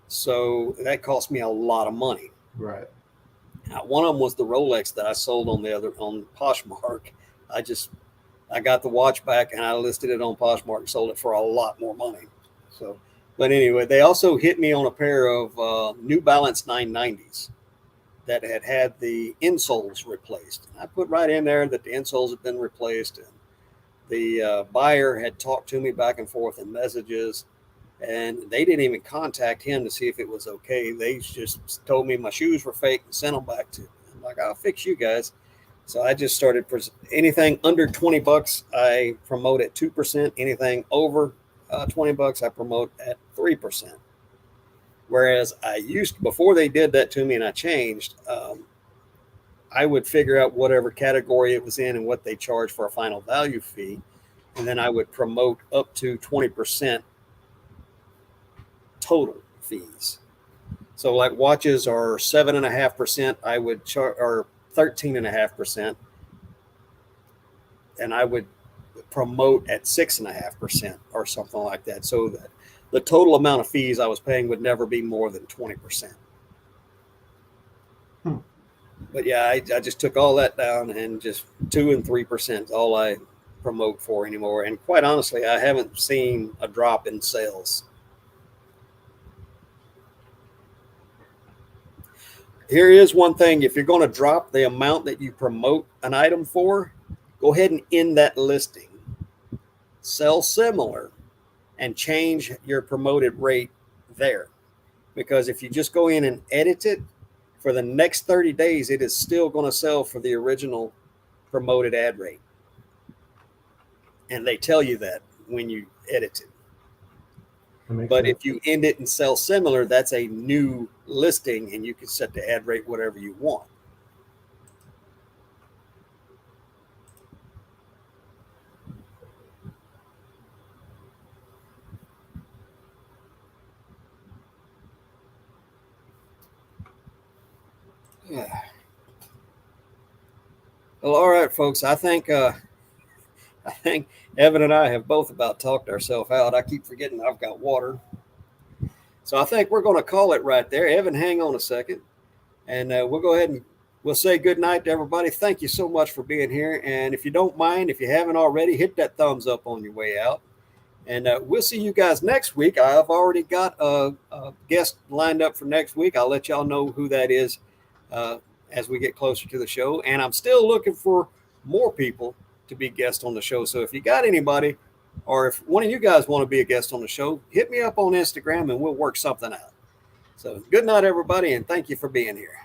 So that cost me a lot of money. Right. Now, one of them was the Rolex that I sold on Poshmark. I got the watch back and I listed it on Poshmark and sold it for a lot more money. So, but anyway, they also hit me on a pair of New Balance 990s that had the insoles replaced. I put right in there that the insoles had been replaced, and the buyer had talked to me back and forth in messages, and they didn't even contact him to see if it was okay. They just told me my shoes were fake and sent them back to me. I'm like, I'll fix you guys. So I just started anything under $20, I promote at 2%. Anything over $20, I promote at 3%. Whereas before they did that to me and I changed, I would figure out whatever category it was in and what they charge for a final value fee. And then I would promote up to 20% total fees. So like watches are 7.5%, I would charge, or 13.5%, and I would promote at 6.5% or something like that. So that the total amount of fees I was paying would never be more than 20%. But yeah, I just took all that down, and just 2 and 3% is all I promote for anymore. And quite honestly, I haven't seen a drop in sales. Here is one thing: if you're going to drop the amount that you promote an item for, go ahead and end that listing. Sell similar and change your promoted rate there. Because if you just go in and edit it, for the next 30 days, it is still going to sell for the original promoted ad rate. And they tell you that when you edit it. But if you end it and sell similar, that's a new listing, and you can set the ad rate whatever you want. Yeah. Well, all right, folks. I think Evan and I have both about talked ourselves out. I keep forgetting I've got water. So I think we're going to call it right there. Evan, hang on a second, and we'll go ahead and we'll say good night to everybody. Thank you so much for being here. And if you don't mind, if you haven't already, hit that thumbs up on your way out. And we'll see you guys next week. I've already got a guest lined up for next week. I'll let y'all know who that is as we get closer to the show. And I'm still looking for more people to be guests on the show. So if you got anybody, or if one of you guys want to be a guest on the show, hit me up on Instagram and we'll work something out. So good night, everybody, and thank you for being here.